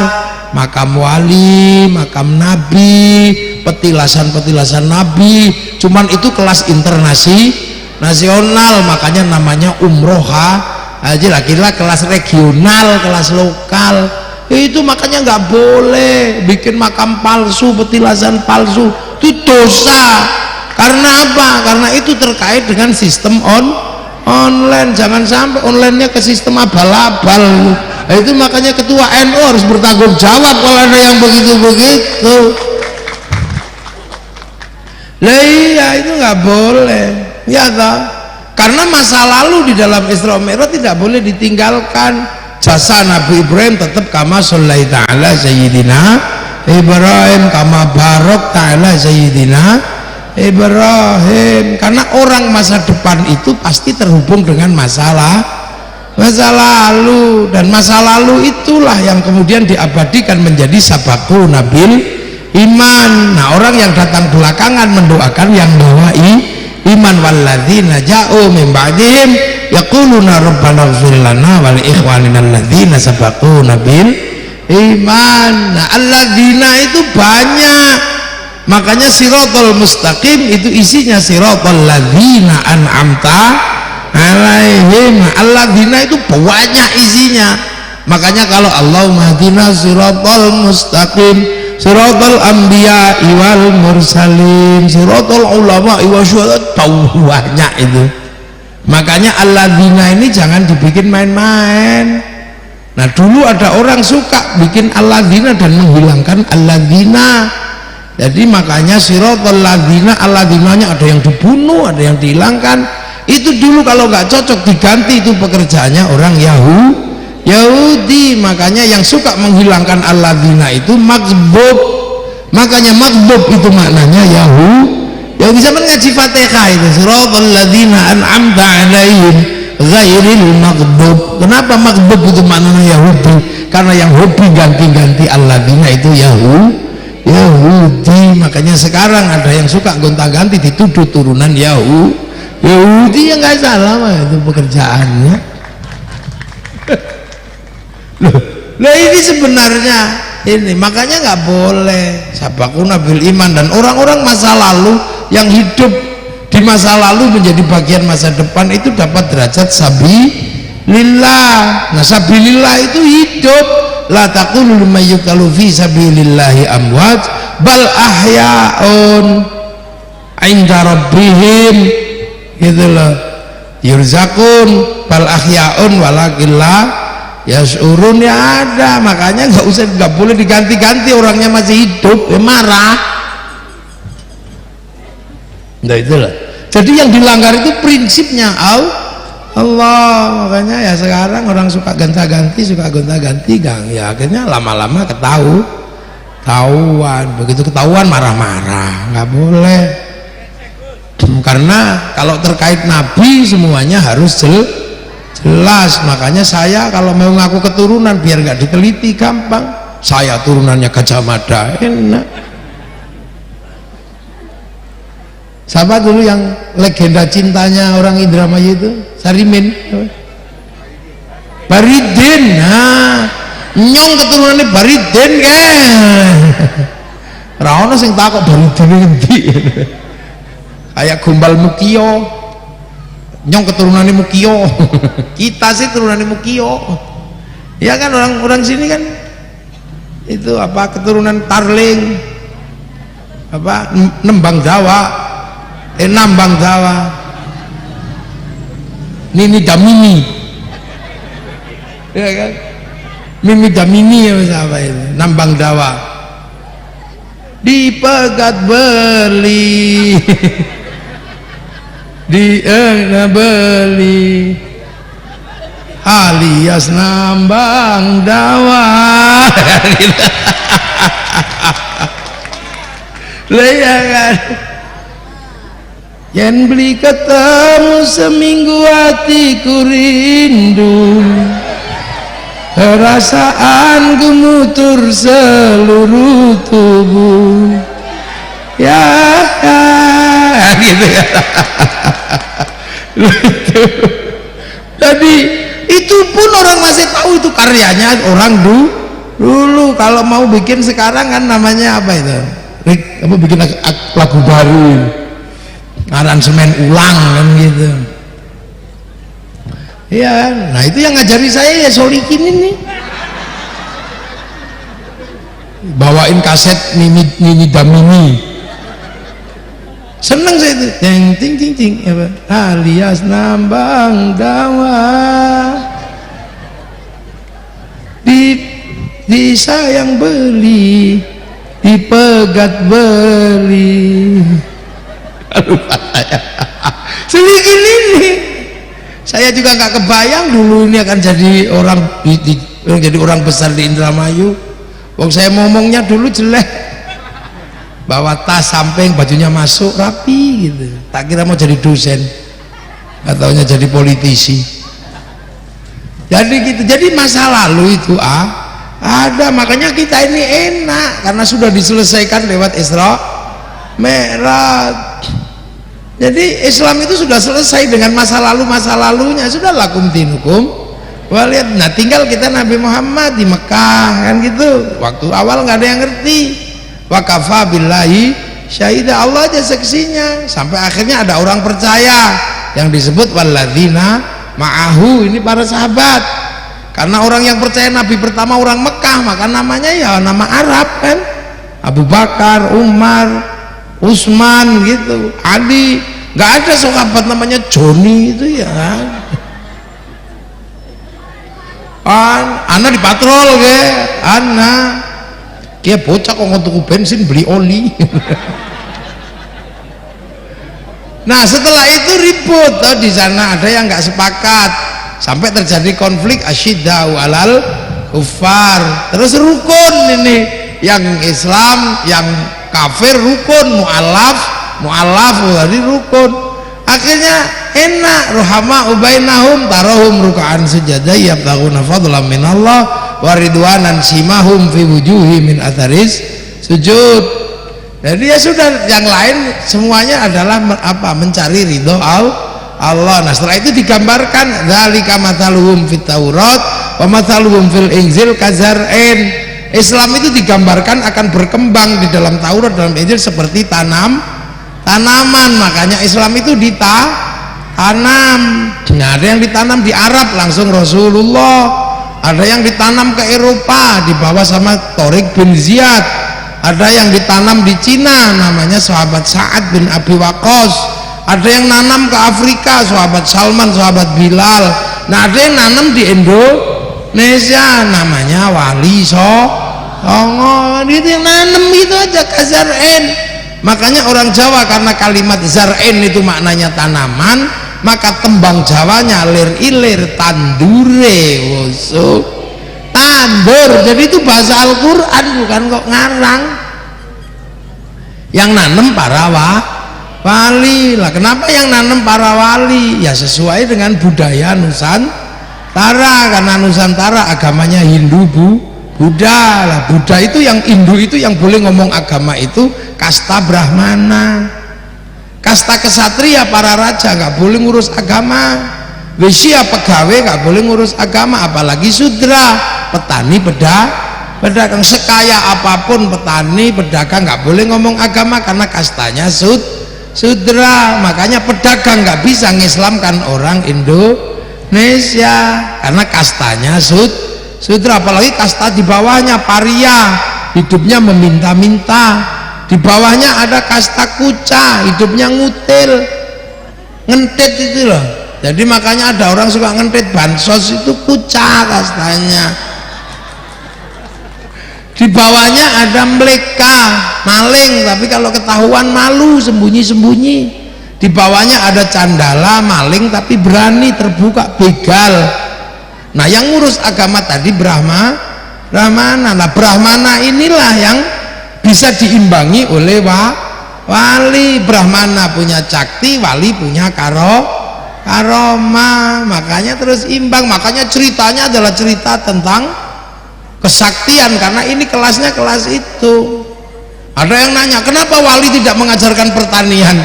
makam wali, makam nabi, petilasan nabi. Cuman itu kelas internasional, makanya namanya umroha aja lah. Kira kelas regional, kelas lokal itu makanya nggak boleh bikin makam palsu, petilasan palsu, itu dosa. Karena apa? Karena itu terkait dengan sistem online. Jangan sampai onlinenya ke sistem abal-abal. Nah, itu makanya ketua NU harus bertanggung jawab kalau ada yang begitu-begitu. Lah iya, itu nggak boleh ya toh. Karena masa lalu di dalam Isra Mi'raj tidak boleh ditinggalkan. jasa Nabi Ibrahim tetap kama shallaita ala sayyidina Ibrahim, kama barok ta'ala sayyidina Ibrahim. Karena orang masa depan itu pasti terhubung dengan masa lalu, dan masa lalu itulah yang kemudian diabadikan menjadi sabaku nabil iman. Nah, orang yang datang belakangan mendoakan yang bawa iman, walladzina ja'u min ba'dihim yaquluna rabbana ighfir lana wa li ikhwanina alladzina sabaquna bil iman. Nah, alladzina itu banyak, makanya siratal mustaqim itu isinya siratal ladzina an'amta alaihim. Alladzina itu banyak isinya, makanya kalau Allahumma hadina siratal mustaqim, siratal anbiya wal mursalin, siratal ulama wa syuhada, banyak itu. Makanya alladzina ini jangan dibikin main-main. Nah, dulu ada orang suka bikin alladzina dan menghilangkan alladzina. Jadi makanya siratal ladzina, alladzinanya ada yang dibunuh, ada yang dihilangkan. Itu dulu kalau nggak cocok diganti, itu pekerjaannya orang Yahudi. Makanya yang suka menghilangkan alladzina itu maghbub. Makanya maghbub itu maknanya Yahudi. Sama ngaji Fatihah itu siratal ladzina an'amta alaihim ghairil maghdub. Kenapa maghdub itu maknanya Yahudi? Karena yang hobi ganti-ganti alladzina itu Yahudi. Makanya sekarang ada yang suka gonta-ganti dituduh turunan Yahudi, yang nggak salah mah itu pekerjaannya. Loh ini sebenarnya ini, makanya nggak boleh sabaquna bil iman. Dan orang-orang masa lalu yang hidup di masa lalu menjadi bagian masa depan itu dapat derajat sabilillah. Nah, sabilillah itu hidup. La taqulu liman yuqtalu fi sabilillahi amwat bal ahya'un 'inda rabbihim, gitu loh, yurzakun bal ahya'un walakin la yash'urun. Ya ada, makanya nggak boleh diganti-ganti, orangnya masih hidup marah. Nah itulah, jadi yang dilanggar itu prinsipnya Allah. Makanya ya sekarang orang suka gonta-ganti, ya akhirnya lama-lama ketahuan. Begitu ketahuan marah-marah, nggak boleh. Karena kalau terkait Nabi semuanya harus jelas. Makanya saya kalau mau ngaku keturunan biar nggak diteliti gampang. Saya turunannya Gajah Mada, enak. Siapa dulu yang legenda cintanya orang Indramayu itu? Sarimin, Baridin. Nah, nyong keturunannya Baridin kan. Rawono sing takok Baridin ngendi. Kayak Gombal Mukio, nyong keturunannya Mukio. Kita sih turunannya Mukio. Ya kan, orang sini kan itu apa, keturunan Tarling, apa Nambang Jawa, Nini Damini, ya kan, Mimi Damini ya apa itu, Nambang Jawa, dipegat beli, beli, alias Nambang Jawa. Lihat kan, yen beli ketemu seminggu hatiku rindu, perasaan gemutur seluruh tubuh. Ya, gitu ya. Jadi itu pun orang masih tahu itu karyanya orang dulu. Kalau mau bikin sekarang kan namanya apa itu? Kamu bikin lagu baru, aransemen ulang kan gitu. Iya, nah itu yang ngajari saya ya Solikin ini. Bawain kaset Nini Damini. Seneng saya itu. Ting apa? Alias Nambang Dawa. Disayang beli, dipegat beli. Lupa saya. Sedikit ini Saya juga nggak kebayang dulu ini akan jadi orang besar di Indramayu. Wong saya ngomongnya dulu jelek, bawa tas samping, bajunya masuk rapi gitu. Tak kira mau jadi dosen, nggak taunya jadi politisi. Jadi gitu. Jadi masa lalu itu ada, makanya kita ini enak karena sudah diselesaikan lewat Isra Mi'raj. Jadi Islam itu sudah selesai dengan masa lalunya, sudah lakum dinukum waliyad. Nah tinggal kita Nabi Muhammad di Mekah kan gitu, waktu awal nggak ada yang ngerti, wa kafa billahi syahida, Allah aja saksinya, sampai akhirnya ada orang percaya yang disebut walladzina ma'ahu, ini para sahabat. Karena orang yang percaya Nabi pertama orang Mekah, maka namanya ya nama Arab kan, Abu Bakar, Umar, Utsman gitu, Ali. Nggak ada sahabat namanya Joni itu ya. Ana dipatrol ke, ana kia bocah kok tuku bensin beli oli. Nah setelah itu ribut, di sana ada yang nggak sepakat, sampai terjadi konflik asyiddau alal kufar. Terus rukun ini, yang Islam, yang kafir rukun, mu'alaf jadi rukun. Akhirnya enak, ruhama ubainahum tarahum ruka'an sujada yabtaghuna fadlan minallah wa ridwanan simahum fi wujuhi min atharis sujud. Jadi ya sudah, yang lain semuanya adalah mencari ridho Allah. Nah setelah itu digambarkan dzalika mathaluhum fit Taurat wa mathaluhum fil Injil kazar'in. Islam itu digambarkan akan berkembang di dalam Taurat, dalam Injil seperti tanaman. Makanya Islam itu ditanam. Nah, ada yang ditanam di Arab langsung Rasulullah, ada yang ditanam ke Eropa dibawa sama Tariq bin Ziyad, ada yang ditanam di Cina namanya sahabat Sa'ad bin Abi Waqqas, ada yang nanam ke Afrika sahabat Salman, sahabat Bilal. Nah ada yang nanam di Indonesia namanya Wali Songo, gitu yang nanam gitu aja kazar'in. Makanya orang Jawa karena kalimat zar'in itu maknanya tanaman, maka tembang Jawanya lir ilir tandure wusuk tandur. Jadi itu bahasa Al-Quran, bukan kok ngarang. Yang nanam para wali lah. Kenapa yang nanam para wali? Ya sesuai dengan budaya Nusantara, karena Nusantara agamanya Hindu, Buddha lah. Buddha itu, yang Hindu itu yang boleh ngomong agama itu kasta Brahmana, kasta kesatria para raja nggak boleh ngurus agama, Wisya pegawai nggak boleh ngurus agama, apalagi Sudra petani pedagang. Sekaya apapun petani pedagang nggak boleh ngomong agama karena kastanya Sudra. Makanya pedagang nggak bisa ngislamkan orang Indonesia karena kastanya Sudra. Apalagi kasta di bawahnya paria, hidupnya meminta-minta. Di bawahnya ada kasta kuca, hidupnya ngutil, ngentit itu loh. Jadi makanya ada orang suka ngentit bansos, itu kuca kastanya. Di bawahnya ada mleka, maling, tapi kalau ketahuan malu, sembunyi-sembunyi. Di bawahnya ada candala, maling tapi berani terbuka, begal. Nah yang ngurus agama tadi Brahmana. Nah Brahmana inilah yang bisa diimbangi oleh wali. Brahmana punya cakti, wali punya karoma, makanya terus imbang. Makanya ceritanya adalah cerita tentang kesaktian, karena ini kelasnya kelas itu. Ada yang nanya, kenapa wali tidak mengajarkan pertanian?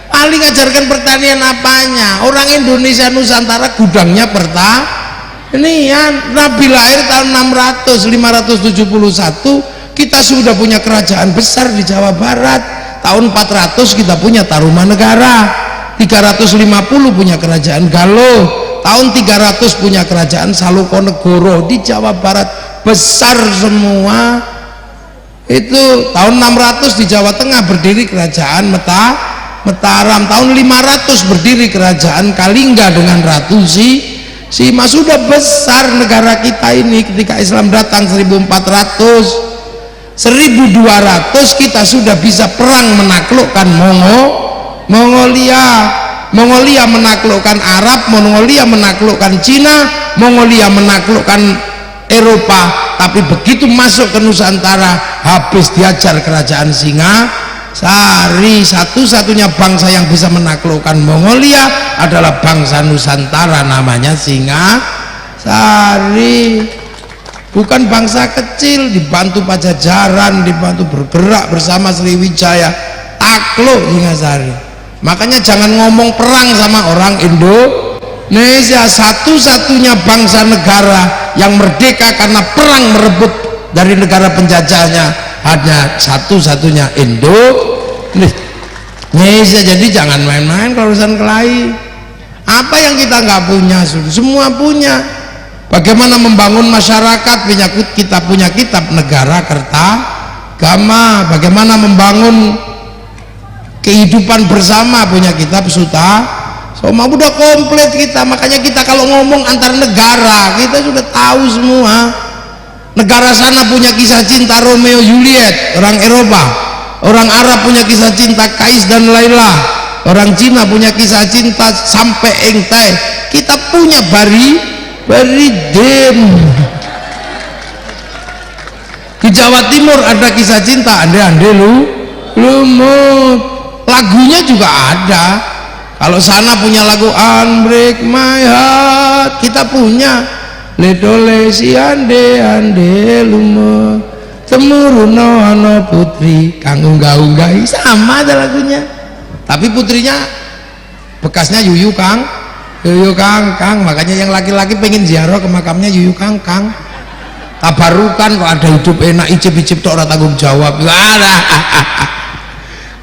Wali ngajarkan pertanian apanya? Orang Indonesia Nusantara gudangnya pertanian. Nabi lahir tahun 571, kita sudah punya kerajaan besar di Jawa Barat. Tahun 400 kita punya Tarumanegara, 350 punya kerajaan Galuh, tahun 300 punya kerajaan Salokonegoro di Jawa Barat, besar semua. Itu tahun 600 di Jawa Tengah berdiri kerajaan Mataram, tahun 500 berdiri kerajaan Kalingga dengan Ratu Sima. Sudah besar negara kita ini. Ketika Islam datang 1400, 1200 kita sudah bisa perang menaklukkan Mongolia. Mongolia menaklukkan Arab, Mongolia menaklukkan Cina, Mongolia menaklukkan Eropa, tapi begitu masuk ke Nusantara habis diajar kerajaan Singasari. Satu-satunya bangsa yang bisa menaklukkan Mongolia adalah bangsa Nusantara, namanya Singasari. Bukan bangsa kecil, dibantu Pajajaran, dibantu bergerak bersama Sriwijaya, takluk Singasari. Makanya jangan ngomong perang sama orang Indonesia. Satu-satunya bangsa negara yang merdeka karena perang merebut dari negara penjajahnya hanya satu-satunya Indonesia. Jadi jangan main-main kalau urusan kelahi. Apa yang kita nggak punya, semua punya. Bagaimana membangun masyarakat, kita punya kitab Negara Kertagama. Bagaimana membangun kehidupan bersama, punya kitab Sutama, udah komplit kita. Makanya kita kalau ngomong antar negara kita sudah tahu semua. Negara sana punya kisah cinta Romeo Juliet, orang Eropa. Orang Arab punya kisah cinta Kais dan Laila. Orang Cina punya kisah cinta sampai Engtai. Kita punya Baridin. Di Jawa Timur ada kisah cinta Ande-ande lumut. Lagunya juga ada. Kalau sana punya lagu Unbreak My Heart, kita punya Ledole si ande lumut temuruna ana putri kang unggah-unggahi, sama ada lagunya. Tapi putrinya bekasnya Yuyu Kang. Makanya yang laki-laki pengen ziarah ke makamnya Yuyu Kang. Tabarukan kok ada hidup enak, icip-icip tok ora tanggung jawab.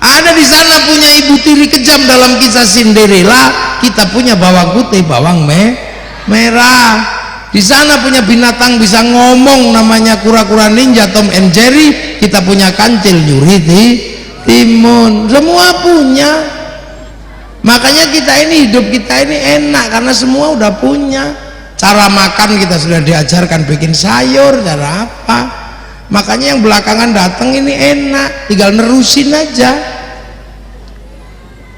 Ada di sana punya ibu tiri kejam dalam kisah Cinderella, kita punya bawang putih, bawang merah. Di sana punya binatang bisa ngomong namanya kura-kura ninja, Tom and Jerry, kita punya kancil, nyuri timun, semua punya. Makanya hidup kita ini enak karena semua udah punya. Cara makan kita sudah diajarkan, bikin sayur, cara apa. Makanya yang belakangan datang ini enak, tinggal nerusin aja.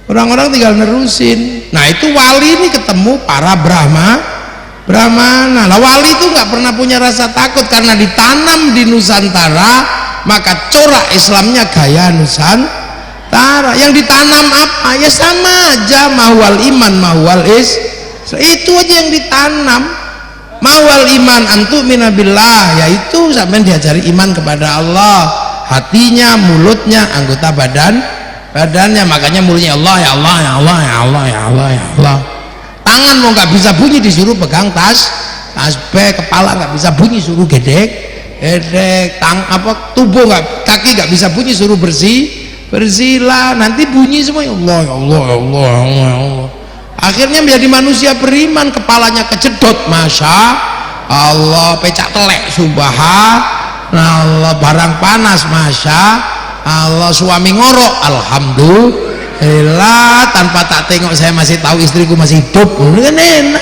Orang-orang tinggal nerusin. Nah itu wali ini ketemu para Brahmana. Nah wali itu nggak pernah punya rasa takut karena ditanam di Nusantara, maka corak Islamnya gaya Nusantara. Yang ditanam apa? Ya sama aja, mahwal iman, mahwal itu aja yang ditanam. Mahwal iman antu minabillah, yaitu sampai diajari iman kepada Allah, hatinya, mulutnya, anggota badannya. Makanya mulutnya Allah, ya Allah, ya Allah, ya Allah, ya Allah, ya Allah. Tangan mau nggak bisa bunyi disuruh pegang tasbih, kepala nggak bisa bunyi suruh gedek, tubuh kaki nggak bisa bunyi suruh bersihlah. Nanti bunyi semua ya Allah, ya Allah, ya Allah, ya Allah, ya Allah. Akhirnya menjadi manusia beriman, kepalanya kejedot, masya Allah, pecak telek, subhanallah, barang panas, masya Allah, suami ngorok, alhamdulillah, tanpa tak tengok saya masih tahu istriku masih hidup, kan enak.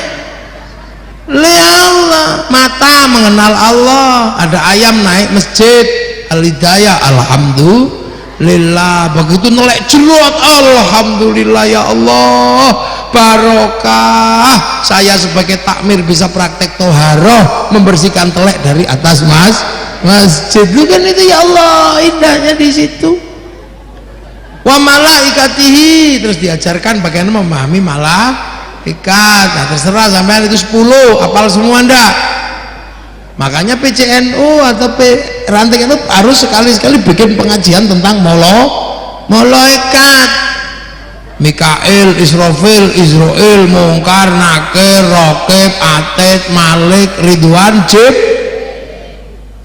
Allah, mata mengenal Allah, ada ayam naik masjid, al-hidayah, alhamdulillah. Begitu nolek jelot, alhamdulillah, ya Allah, barokah. Saya sebagai takmir bisa praktek toharoh, membersihkan telek dari atas masjid. Kan itu ya Allah, indahnya di situ. Wa malaikatihi, terus diajarkan bagaimana memahami malaikat. Nah, terserah sampai itu 10 hafal semua ndak. Makanya PCNU atau ranting itu harus sekali-sekali bikin pengajian tentang malaikat. Mikail, Israfil, Israel, Mungkar, Nakir, Raqib, Atid, Malik, Ridwan, Jib.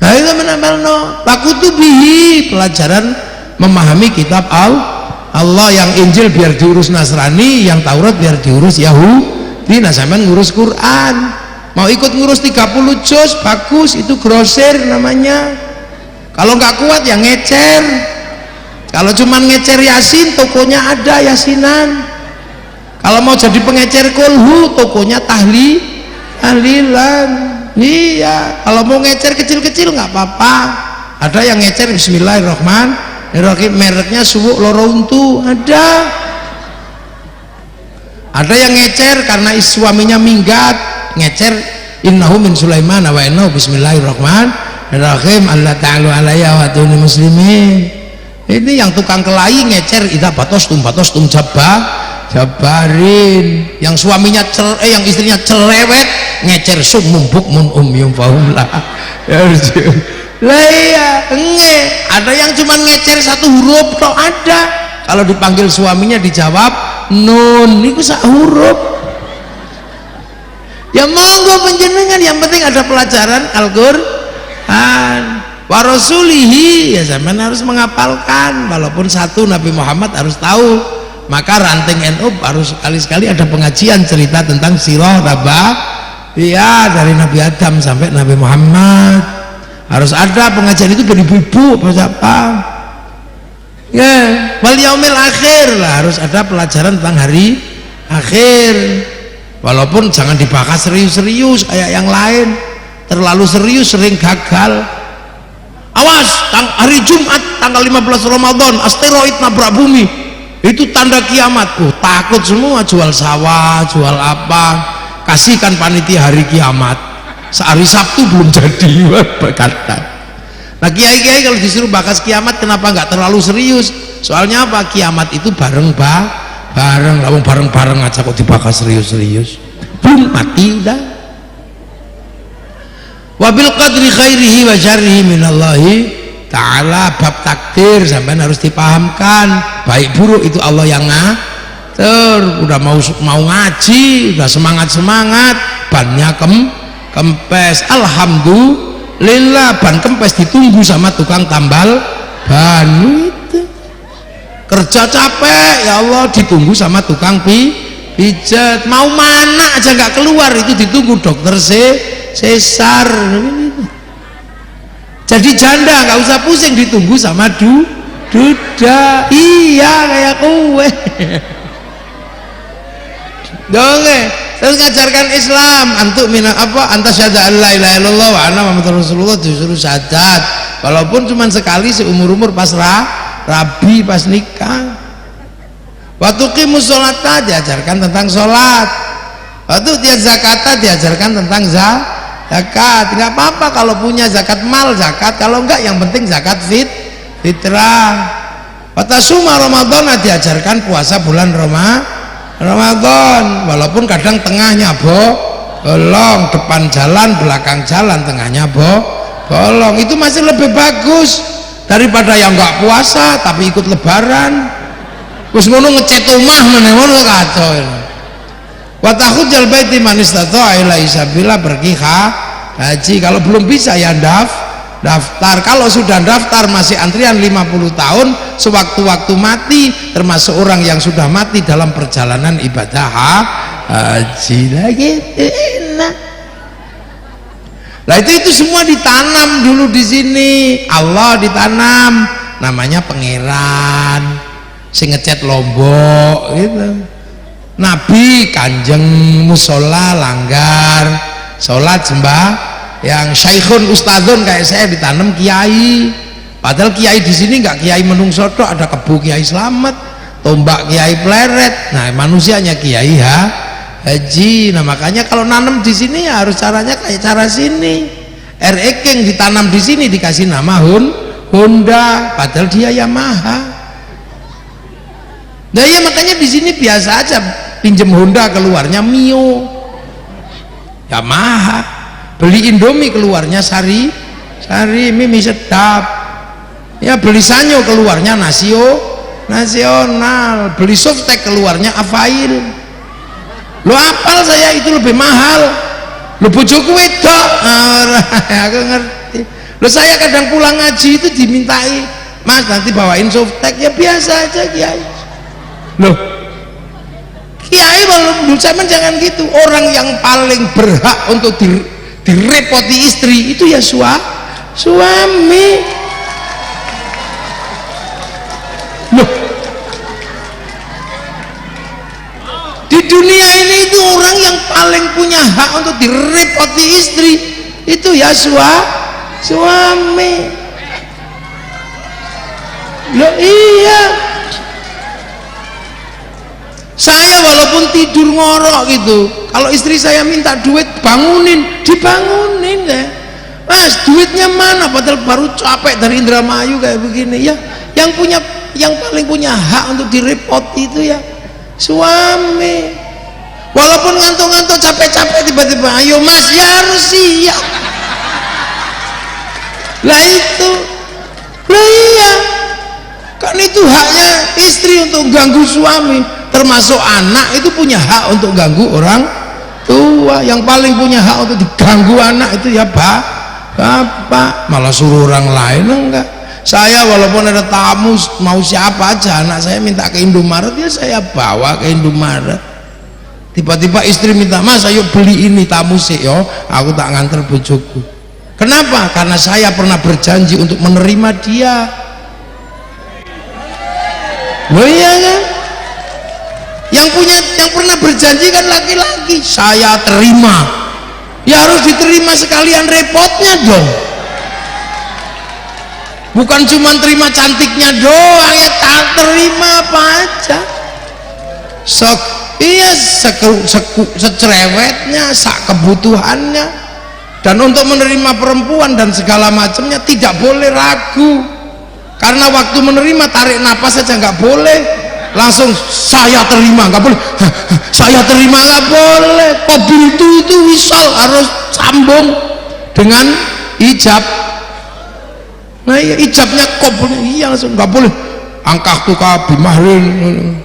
Nah itu menamalno lakutubihi, pelajaran memahami kitab Allah. Yang Injil biar diurus Nasrani, yang Taurat biar diurus Yahudi. Nah sampean ngurus Quran, mau ikut ngurus 30 juz bagus, itu grosir namanya. Kalau nggak kuat ya ngecer. Kalau cuma ngecer Yasin, tokonya ada Yasinan. Kalau mau jadi pengecer kulhu, tokonya tahlilan. Iya, kalau mau ngecer kecil-kecil nggak apa-apa. Ada yang ngecer Bismillahirrahmanirrahim, mereknya suwuk loro untu, ada. Ada yang ngecer karena suaminya minggat, ngecer innahu min Sulaiman wa innahu bismillahirrahmanirrahim Allah ta'ala alayya wa atuni muslimin. Ini yang tukang kelahi ngecer idza batos tum jabarin. Yang suaminya yang istrinya cerewet ngecer sumum bukmun umyum faula. Lah iya, ada yang cuma ngecer satu huruf toh ada. Kalau dipanggil suaminya dijawab nun, niku sak huruf. Ya monggo panjenengan, yang penting ada pelajaran Al-Qur'an. Wa rasulihi, ya zaman harus menghafalkan, walaupun satu Nabi Muhammad harus tahu. Maka ranting NU harus sekali-sekali ada pengajian cerita tentang sirah ya dari Nabi Adam sampai Nabi Muhammad. Harus ada pengajian itu dari ibu-ibu apa siapa. Ya, wal yaumil akhir lah, harus ada pelajaran tentang hari akhir. Walaupun jangan dibahas serius-serius kayak yang lain. Terlalu serius sering gagal. Awas, hari Jumat tanggal 15 Ramadan asteroid nabrak bumi, itu tanda kiamat. Takut semua, jual sawah, jual apa, kasihkan panitia hari kiamat. Sehari Sabtu belum jadi berkata. Nah kiai-kiai kalau disuruh bahas kiamat kenapa nggak terlalu serius? Soalnya apa? Kiamat itu bareng aja kok dibahas serius-serius. Belum mati udah. Wabil qadri khairihi wa syarrihi minallahi ta'ala. Bab takdir sampai harus dipahamkan, baik buruk itu Allah yang ngatur. Udah mau ngaji, udah semangat bannya kempes, alhamdulillah ban kempes ditunggu sama tukang tambal ban. Itu kerja capek ya Allah ditunggu sama tukang pijat. Mau mana aja nggak keluar itu ditunggu dokter sesar. Jadi janda nggak usah pusing ditunggu sama duda. Iya kayak kue dong. Terus ngajarkan Islam antuk mina apa antas syahada la ilaha illallah wa anna muhammadar rasulullah, disuruh syahadat walaupun cuma sekali seumur-umur pas rabi pas nikah. Waktu qimus sholata diajarkan tentang sholat, waktu tiap zakata diajarkan tentang zakat. Nggak apa-apa kalau punya zakat mal zakat, kalau enggak yang penting zakat fitrah. Waktu suma Ramadan diajarkan puasa bulan Ramadan, walaupun kadang tengahnya bolong, depan jalan belakang jalan, tengahnya bolong. Itu masih lebih bagus daripada yang nggak puasa tapi ikut lebaran. Terus ngono ngecat rumah ngono kacau. Wa tahujjal baiti man istata'a ilaihi sabila, pergi haji. Kalau belum bisa ya daftar. Kalau sudah daftar masih antrian 50 tahun, sewaktu-waktu mati, termasuk orang yang sudah mati dalam perjalanan ibadah haji lagi enak. Nah itu semua ditanam dulu di sini. Allah ditanam, namanya pangeran sing ngecat Lombok gitu. Nabi kanjeng musola langgar, sholat sembah yang syaikhun ustadzun kayak saya ditanam kiai. Padahal kiai di sini nggak kiai menungso tok, ada kebu kiai selamat, tombak kiai pleret. Nah manusianya kiai haji. Nah makanya kalau nanam di sini ya harus caranya kayak cara sini. King ditanam di sini dikasih nama Honda, padahal dia Yamaha. Nah ya makanya di sini biasa aja pinjem Honda keluarnya Mio, Yamaha. Beli Indomie keluarnya sari mie sedap. Ya beli Sanyo keluarnya nasional. Beli Softtek keluarnya Avail. Lo apal saya itu lebih mahal. Lo bojoku wedok. Aku ngerti. Lo saya kadang pulang ngaji itu dimintai, Mas nanti bawain Softtek. Ya biasa aja kiai. Loh kiai menurut saya jangan gitu. Orang yang paling berhak untuk direpoti istri itu ya suami. Loh di dunia ini itu orang yang paling punya hak untuk direpoti istri itu ya suami. Loh iya, saya walaupun tidur ngorok gitu. Kalau istri saya minta duit, dibangunin ya. Mas, duitnya mana? Padahal baru capek dari Indramayu kayak begini ya. Yang paling punya hak untuk direpot itu ya suami. Walaupun ngantuk-ngantuk capek-capek tiba-tiba, ayo mas, ya harus siap. Lah itu, lah iya, kan itu haknya istri untuk ganggu suami. Termasuk anak itu punya hak untuk ganggu orang tua. Yang paling punya hak untuk diganggu anak itu ya bapak. Malah suruh orang lain enggak. Saya walaupun ada tamu mau siapa aja, anak saya minta ke Indomaret ya saya bawa ke Indomaret. Tiba-tiba istri minta, mas ayo beli ini, tamu sih yo, aku tak nganter bojoku. Kenapa? Karena saya pernah berjanji untuk menerima dia. Loh iya kan? Yang pernah berjanji kan laki-laki. Saya terima, ya harus diterima sekalian repotnya dong. Bukan cuma terima cantiknya doang, ya tak terima apa aja. Iya, secerewetnya, sak kebutuhannya. Dan untuk menerima perempuan dan segala macamnya tidak boleh ragu. Karena waktu menerima tarik napas saja nggak boleh. Langsung saya terima, nggak boleh. Saya terima, nggak boleh. Qabil itu wisal, harus sambung dengan ijab. Nah iya, ijabnya qabul, iya langsung nggak boleh. Angkah tuh bimahrin,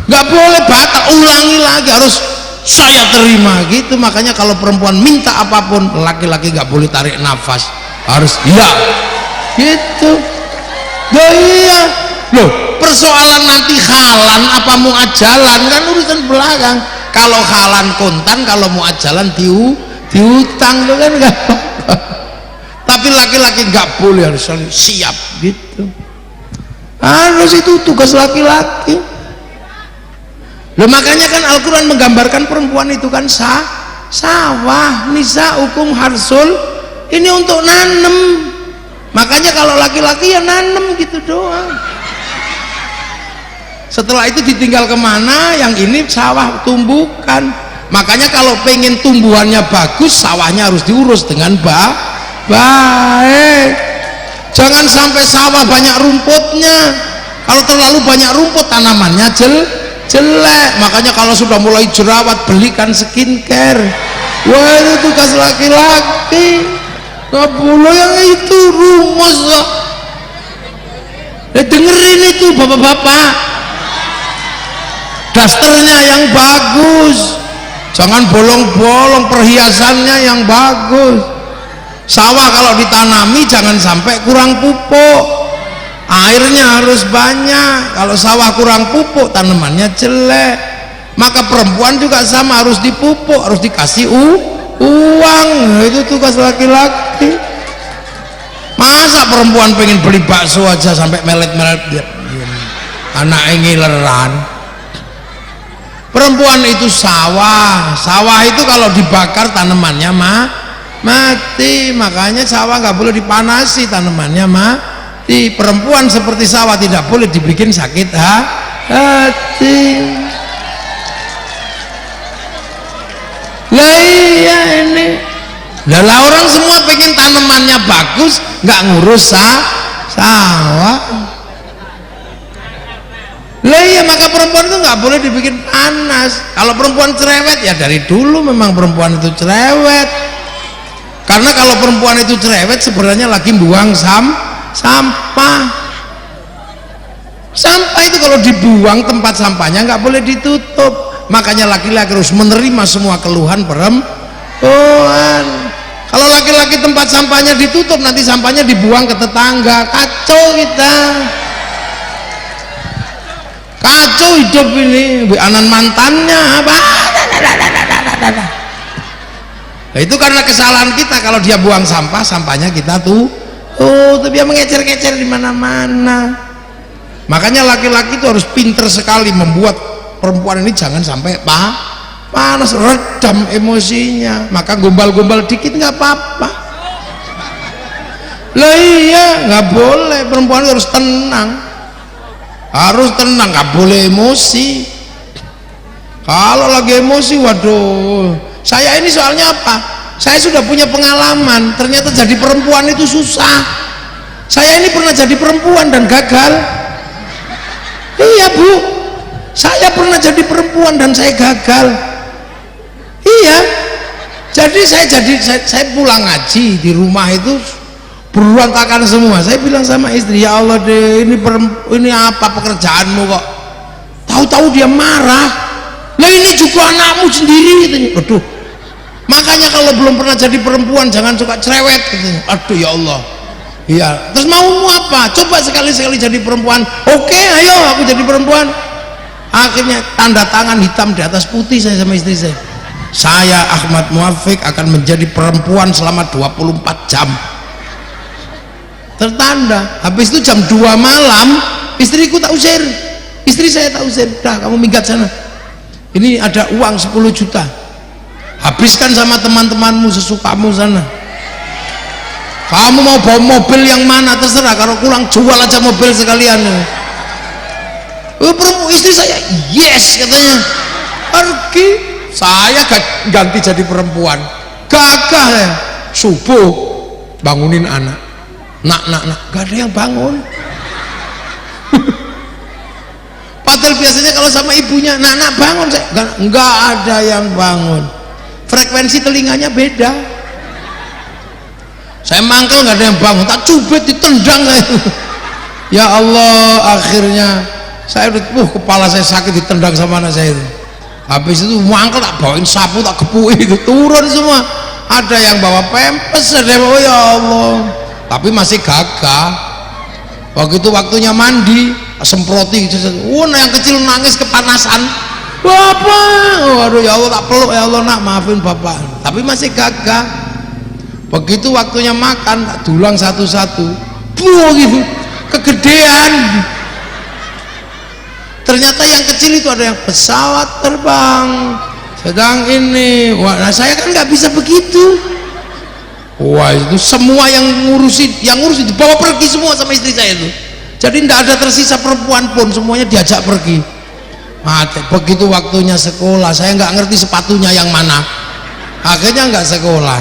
nggak boleh, batal, ulangi lagi, harus saya terima gitu. Makanya kalau perempuan minta apapun, laki-laki nggak boleh tarik nafas, harus iya gitu. Nah, iya loh, persoalan nanti halan apa muajalan kan urusan belakang. Kalau halan kontan, kalau muajalan diutang tuh kan nggak apa-apa. Tapi laki-laki nggak boleh, harus siap gitu. Harus, itu tugas laki-laki. Loh, makanya kan Al-Quran menggambarkan perempuan itu kan sawah, nisa hukum harsul, ini untuk nanem. Makanya kalau laki-laki ya nanem gitu doang. Setelah itu ditinggal kemana, yang ini sawah tumbukan. Makanya kalau pengen tumbuhannya bagus, sawahnya harus diurus dengan baik. Jangan sampai sawah banyak rumputnya. Kalau terlalu banyak rumput, tanamannya jelek. Makanya kalau sudah mulai jerawat, belikan skincare. Wah, itu tugas laki-laki. Nggak boleh yang itu, rumus. Dengerin itu bapak-bapak, dasternya yang bagus, jangan bolong-bolong, perhiasannya yang bagus. Sawah kalau ditanami jangan sampai kurang pupuk, airnya harus banyak. Kalau sawah kurang pupuk, tanamannya jelek. Maka perempuan juga sama, harus dipupuk, harus dikasih uang. Itu tugas laki-laki. Masa perempuan pengen beli bakso aja sampai melet-melet, anak ngileran. Perempuan itu sawah itu kalau dibakar tanamannya mati. Makanya sawah nggak boleh dipanasi, tanamannya mati. Perempuan seperti sawah, tidak boleh dibikin sakit hati. Lah iya ini. Lah orang semua pengen tanamannya bagus, nggak ngurus sawah. Lah iya, maka perempuan itu nggak boleh dibikin panas. Kalau perempuan cerewet, ya dari dulu memang perempuan itu cerewet. Karena kalau perempuan itu cerewet, sebenarnya lagi buang sampah. Sampah itu kalau dibuang, tempat sampahnya nggak boleh ditutup. Makanya laki-laki harus menerima semua keluhan perempuan. Kalau laki-laki tempat sampahnya ditutup, nanti sampahnya dibuang ke tetangga, kacau kita. Kacau hidup ini, anan mantannya apa? Nah, itu karena kesalahan kita. Kalau dia buang sampah, sampahnya kita tapi dia mengecer-ngecer di mana-mana. Makanya laki-laki itu harus pinter sekali membuat perempuan ini jangan sampai panas, redam emosinya. Maka gombal-gombal dikit nggak apa-apa. Lah iya, nggak boleh. Perempuan harus tenang, nggak boleh emosi. Kalau lagi emosi, waduh, saya ini soalnya apa? Saya sudah punya pengalaman, ternyata jadi perempuan itu susah. Saya ini pernah jadi perempuan dan gagal. Iya Bu, saya pernah jadi perempuan dan saya gagal. Iya, jadi saya pulang ngaji di rumah itu berantakan semua. Saya bilang sama istri, ya Allah deh, ini apa pekerjaanmu kok? Tahu-tahu dia marah. Lah ini juga anakmu sendiri, katanya. Aduh, makanya kalau belum pernah jadi perempuan jangan suka cerewet, katanya. Aduh ya Allah. Iya, terus maumu apa? Coba sekali-sekali jadi perempuan. Oke, ayo aku jadi perempuan. Akhirnya tanda tangan hitam di atas putih saya sama istri saya. Saya Ahmad Muafiq akan menjadi perempuan selama 24 jam. Tertanda. Habis itu jam 2 malam istriku tak usir. Istri saya tak usir. Dah, kamu minggat sana. Ini ada uang 10 juta. Habiskan sama teman-temanmu sesukamu sana. Kamu mau bawa mobil yang mana terserah, kalau kurang jual aja mobil sekalian. Istri saya yes katanya, pergi. Saya ganti jadi perempuan, gagah ya. Subuh bangunin anak, nak gak ada yang bangun. Padahal biasanya kalau sama ibunya, nak bangun, saya nggak ada yang bangun. Frekuensi telinganya beda. Saya mangkel nggak ada yang bangun, tak cubit ditendang saya. Ya Allah, akhirnya saya udah kepala saya sakit ditendang sama anak saya itu. Habis itu mangkel tak bawain sapu, tak kepuin itu turun semua. Ada yang bawa pempes, ada yang bawa, ya Allah. Tapi masih gagah. Waktu itu waktunya mandi, semproti gitu. Nah yang kecil nangis kepanasan. Bapak, waduh ya Allah, tak peluk ya Allah, nak maafin bapak. Tapi masih gagah. Begitu waktunya makan, tak dulang satu-satu. Gitu, kegedean. Ternyata yang kecil itu ada yang pesawat terbang, sedang ini. Wah, nah saya kan nggak bisa begitu. Wah, itu semua yang ngurusi dibawa pergi semua sama istri saya itu. Jadi tidak ada tersisa perempuan pun, semuanya diajak pergi. Mati. Begitu waktunya sekolah, saya nggak ngerti sepatunya yang mana. Akhirnya nggak sekolah.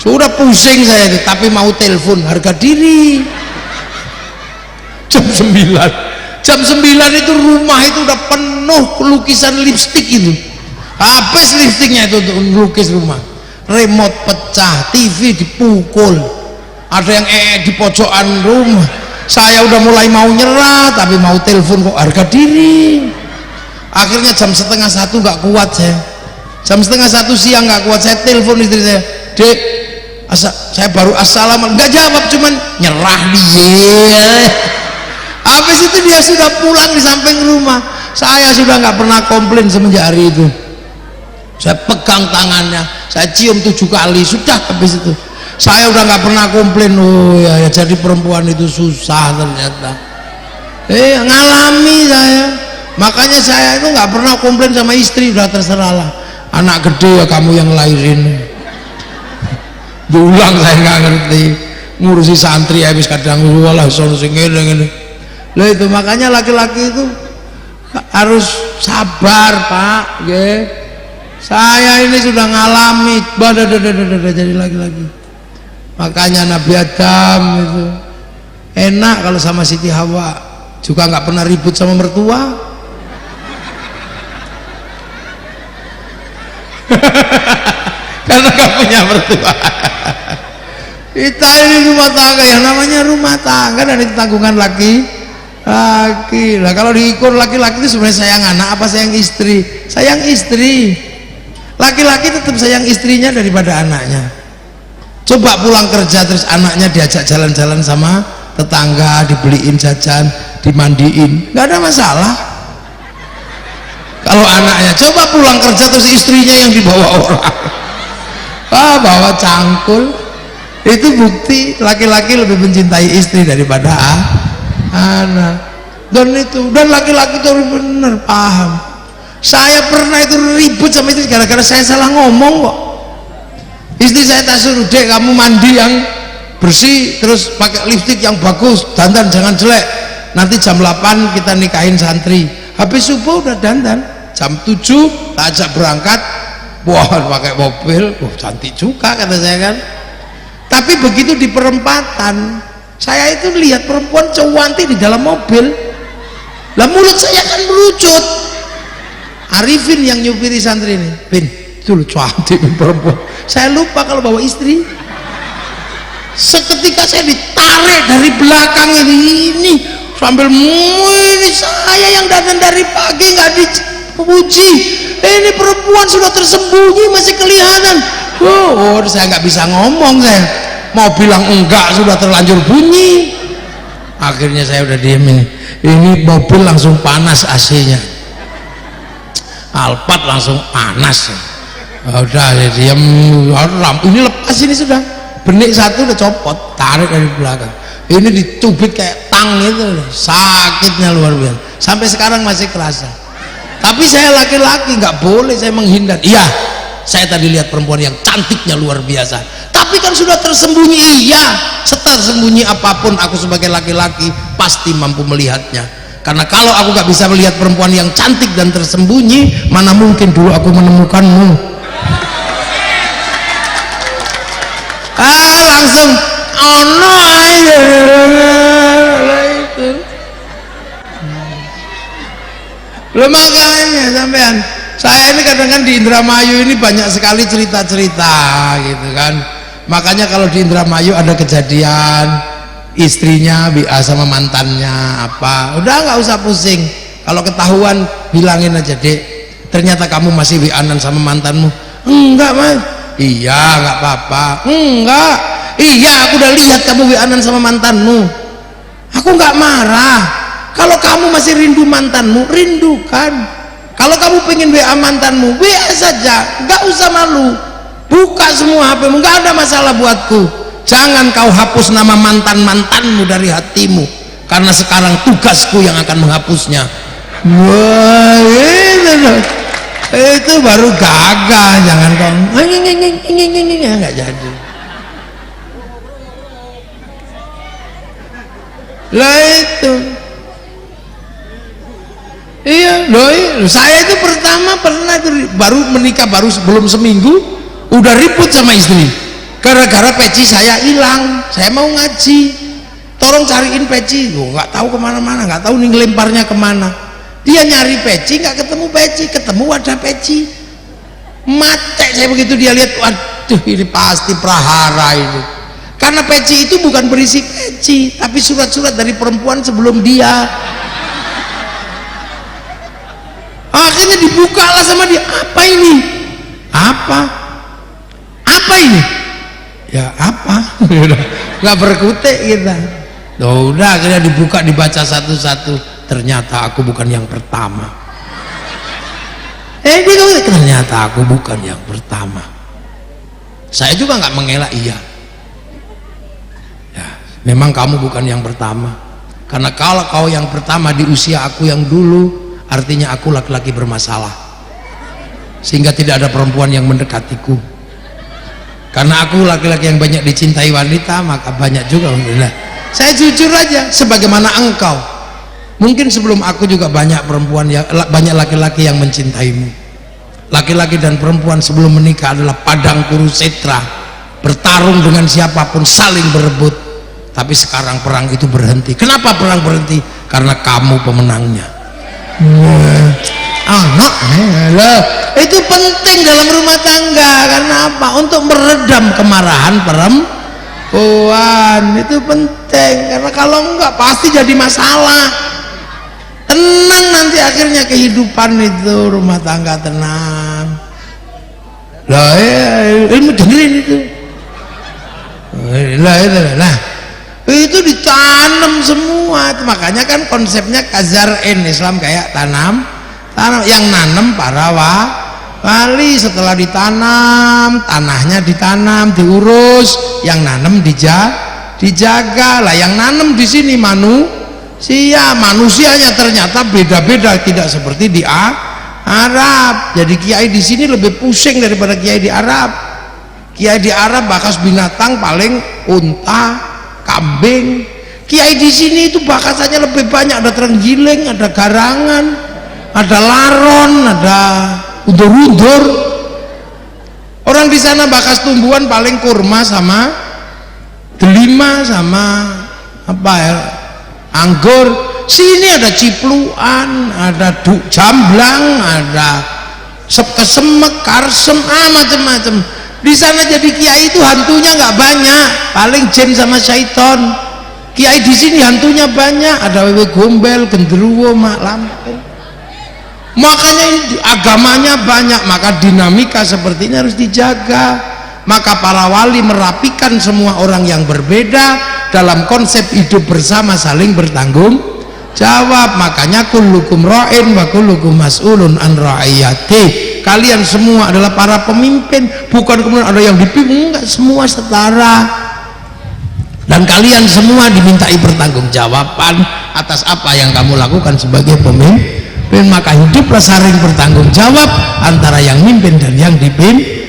Sudah pusing saya itu, tapi mau telepon harga diri. Jam 9 itu rumah itu udah penuh lukisan lipstik itu. Habis lipstiknya itu untuk melukis rumah. Remote pecah, TV dipukul, ada yang di pojokan rumah. Saya udah mulai mau nyerah, tapi mau telepon kok harga diri. Akhirnya jam 12:30 nggak kuat saya. Jam 12:30 siang nggak kuat, saya telepon istri saya, Dek, saya baru assalamualaikum, nggak jawab, cuman nyerah dia. Habis itu dia sudah pulang di samping rumah. Saya sudah nggak pernah komplain semenjak hari itu. Saya pegang tangannya, saya cium 7 kali, sudah. Habis itu saya udah nggak pernah komplain. Oh ya, jadi perempuan itu susah ternyata. Ngalami saya. Makanya saya itu nggak pernah komplain sama istri, udah terserahlah. Anak gede ya kamu yang lahirin. Dulang saya nggak ngerti, ngurusi santri habis kadang walah sono sing ngene. Loh itu makanya laki-laki itu harus sabar Pak, nggih. Saya ini sudah ngalami jadi laki-laki. Makanya Nabi Adam itu enak kalau sama Siti Hawa, juga nggak pernah ribut sama mertua. Karena nggak punya mertua. Kita ini rumah tangga, yang namanya rumah tangga dan itu tanggungan laki lah. Kalau diukur laki-laki itu sebenarnya sayang anak apa sayang istri? Sayang istri. Laki-laki tetap sayang istrinya daripada anaknya. Coba pulang kerja terus anaknya diajak jalan-jalan sama tetangga, dibeliin jajan, dimandiin, nggak ada masalah. Kalau anaknya, coba pulang kerja terus istrinya yang dibawa orang, bawa cangkul. Itu bukti laki-laki lebih mencintai istri daripada anak. Dan laki-laki itu benar paham. Saya pernah itu ribut sama istri gara-gara saya salah ngomong kok. Istri saya tak suruh, Dek kamu mandi yang bersih, terus pakai lipstik yang bagus, dandan jangan jelek, nanti jam 8 kita nikahin santri. Habis subuh udah dandan. jam 7 tak ajak berangkat, wah pakai mobil, cantik juga kata saya kan. Tapi begitu di perempatan, saya itu lihat perempuan cantik di dalam mobil, lah mulut saya kan merucut. Arifin yang nyupiri santri ini, Bin, itu cantik perempuan. Saya lupa kalau bawa istri. Seketika saya ditarik dari belakang ini sambil ini saya yang datang dari pagi nggak dipuji, ini perempuan sudah tersembunyi masih kelihatan. Saya nggak bisa ngomong, saya mau bilang enggak sudah terlanjur bunyi. Akhirnya saya udah diem ini mobil langsung panas AC-nya, Alphard langsung panas. Udah saya diem, lampu ini lepas ini sudah, benik satu udah copot, tarik dari belakang, ini dicubit kayak tang itu, sakitnya luar biasa, sampai sekarang masih kerasa. Tapi saya laki-laki nggak boleh saya menghindar. Iya, saya tadi lihat perempuan yang cantiknya luar biasa, tapi kan sudah tersembunyi. Iya, setersembunyi apapun aku sebagai laki-laki pasti mampu melihatnya, karena kalau aku nggak bisa melihat perempuan yang cantik dan tersembunyi, mana mungkin dulu aku menemukanmu. Langsung ono aja itu. Lo makanya sampean, saya ini kadang-kadang di Indramayu ini banyak sekali cerita-cerita gitu kan. Makanya kalau di Indramayu ada kejadian istrinya WA sama mantannya apa, udah nggak usah pusing. Kalau ketahuan bilangin aja, Dek, ternyata kamu masih WA-an sama mantanmu. Enggak Mas. Iya nggak apa-apa. Enggak, iya aku udah lihat kamu WA-an sama mantanmu, aku nggak marah. Kalau kamu masih rindu mantanmu, rindukan. Kalau kamu pengen WA mantanmu, WA saja, nggak usah malu, buka semua HP-mu, nggak ada masalah buatku. Jangan kau hapus nama mantanmu dari hatimu, karena sekarang tugasku yang akan menghapusnya. Wah, itu baru gagah. Jangan kau nggak jadi lah itu. Iya loh, saya itu pertama pernah baru menikah, baru belum seminggu udah ribut sama istri gara-gara peci saya hilang. Saya mau ngaji, tolong cariin peci, nggak tahu kemana-mana, nggak tahu nih ngelemparnya kemana. Dia nyari peci nggak ketemu peci, ketemu ada peci. Mate saya begitu dia lihat, waduh ini pasti prahara itu, karena peci itu bukan berisi peci tapi surat-surat dari perempuan sebelum dia. Akhirnya dibukalah sama dia, apa ini? Apa ini? Ya apa? Nggak berkutik kita. Udah akhirnya dibuka, dibaca satu-satu, ternyata aku bukan yang pertama. Ternyata aku bukan yang pertama. Saya juga nggak mengelak, iya. Ya, memang kamu bukan yang pertama. Karena kalau kau yang pertama di usia aku yang dulu, artinya aku laki-laki bermasalah, sehingga tidak ada perempuan yang mendekatiku. Karena aku laki-laki yang banyak dicintai wanita, maka banyak juga, alhamdulillah. Saya jujur aja, sebagaimana engkau, mungkin sebelum aku juga banyak perempuan yang, banyak laki-laki yang mencintaimu. Laki-laki dan perempuan sebelum menikah adalah padang kurusetra, bertarung dengan siapapun, saling berebut. Tapi sekarang perang itu berhenti. Kenapa perang berhenti? Karena kamu pemenangnya. Anak itu penting dalam rumah tangga. Karena apa? Untuk meredam kemarahan perempuan, itu penting. Karena kalau enggak pasti jadi masalah. Tenang nanti akhirnya kehidupan itu, rumah tangga tenang. Lah ilmu dengerin itu. Nah itu ditanam semua. Makanya kan konsepnya kazar'in, Islam kayak tanam yang nanam para wali. Setelah ditanam, tanahnya ditanam, diurus, yang nanam dijaga. Lah yang nanam di sini manusianya ternyata beda-beda, tidak seperti di Arab. Jadi kiai di sini lebih pusing daripada kiai di Arab. Kiai di Arab bakas binatang paling unta, kambing. Kiai di sini itu bakasannya lebih banyak, ada terenggiling, ada garangan, ada laron, ada undur-undur. Orang di sana bakas tumbuhan paling kurma sama delima sama apa ya, anggur. Sini ada cipluan, ada jamblang, ada kesemek, karsem, macam-macam. Di sana jadi kiai itu hantunya nggak banyak, paling jin sama syaiton. Kiai di sini hantunya banyak, ada wewe gombel, genderuwo, mak lampir. Makanya agamanya banyak, maka dinamika seperti ini harus dijaga. Maka para wali merapikan semua orang yang berbeda dalam konsep hidup bersama, saling bertanggung jawab. Makanya kullukum ra'in wa kullukum mas'ulun an ra'iyati. Kalian semua adalah para pemimpin, bukan kemudian ada yang dipimpin, enggak, semua setara. Dan kalian semua dimintai pertanggungjawaban atas apa yang kamu lakukan sebagai pemimpin. Maka hiduplah saling bertanggung jawab antara yang mimpin dan yang dipimpin.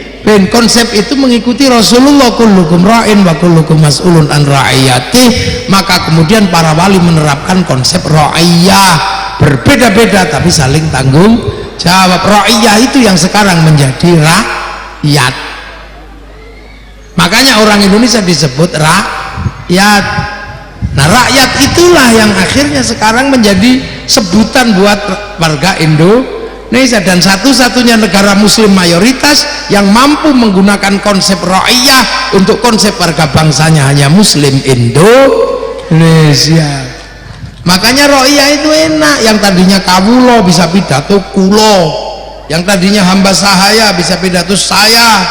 Konsep itu mengikuti Rasulullah, kullukum ra'in wa kullukum mas'ulun an ra'iyati. Maka kemudian para wali menerapkan konsep ra'iyah, berbeda-beda tapi saling tanggung jawab. Ra'iyah itu yang sekarang menjadi rakyat. Makanya orang Indonesia disebut rakyat. Nah, rakyat itulah yang akhirnya sekarang menjadi sebutan buat warga Indonesia, dan satu-satunya negara muslim mayoritas yang mampu menggunakan konsep ra'iyah untuk konsep warga bangsanya hanya muslim Indonesia. Makanya ra'iyah itu enak, yang tadinya kawulo bisa pidato kulo, yang tadinya hamba sahaya bisa pidato saya,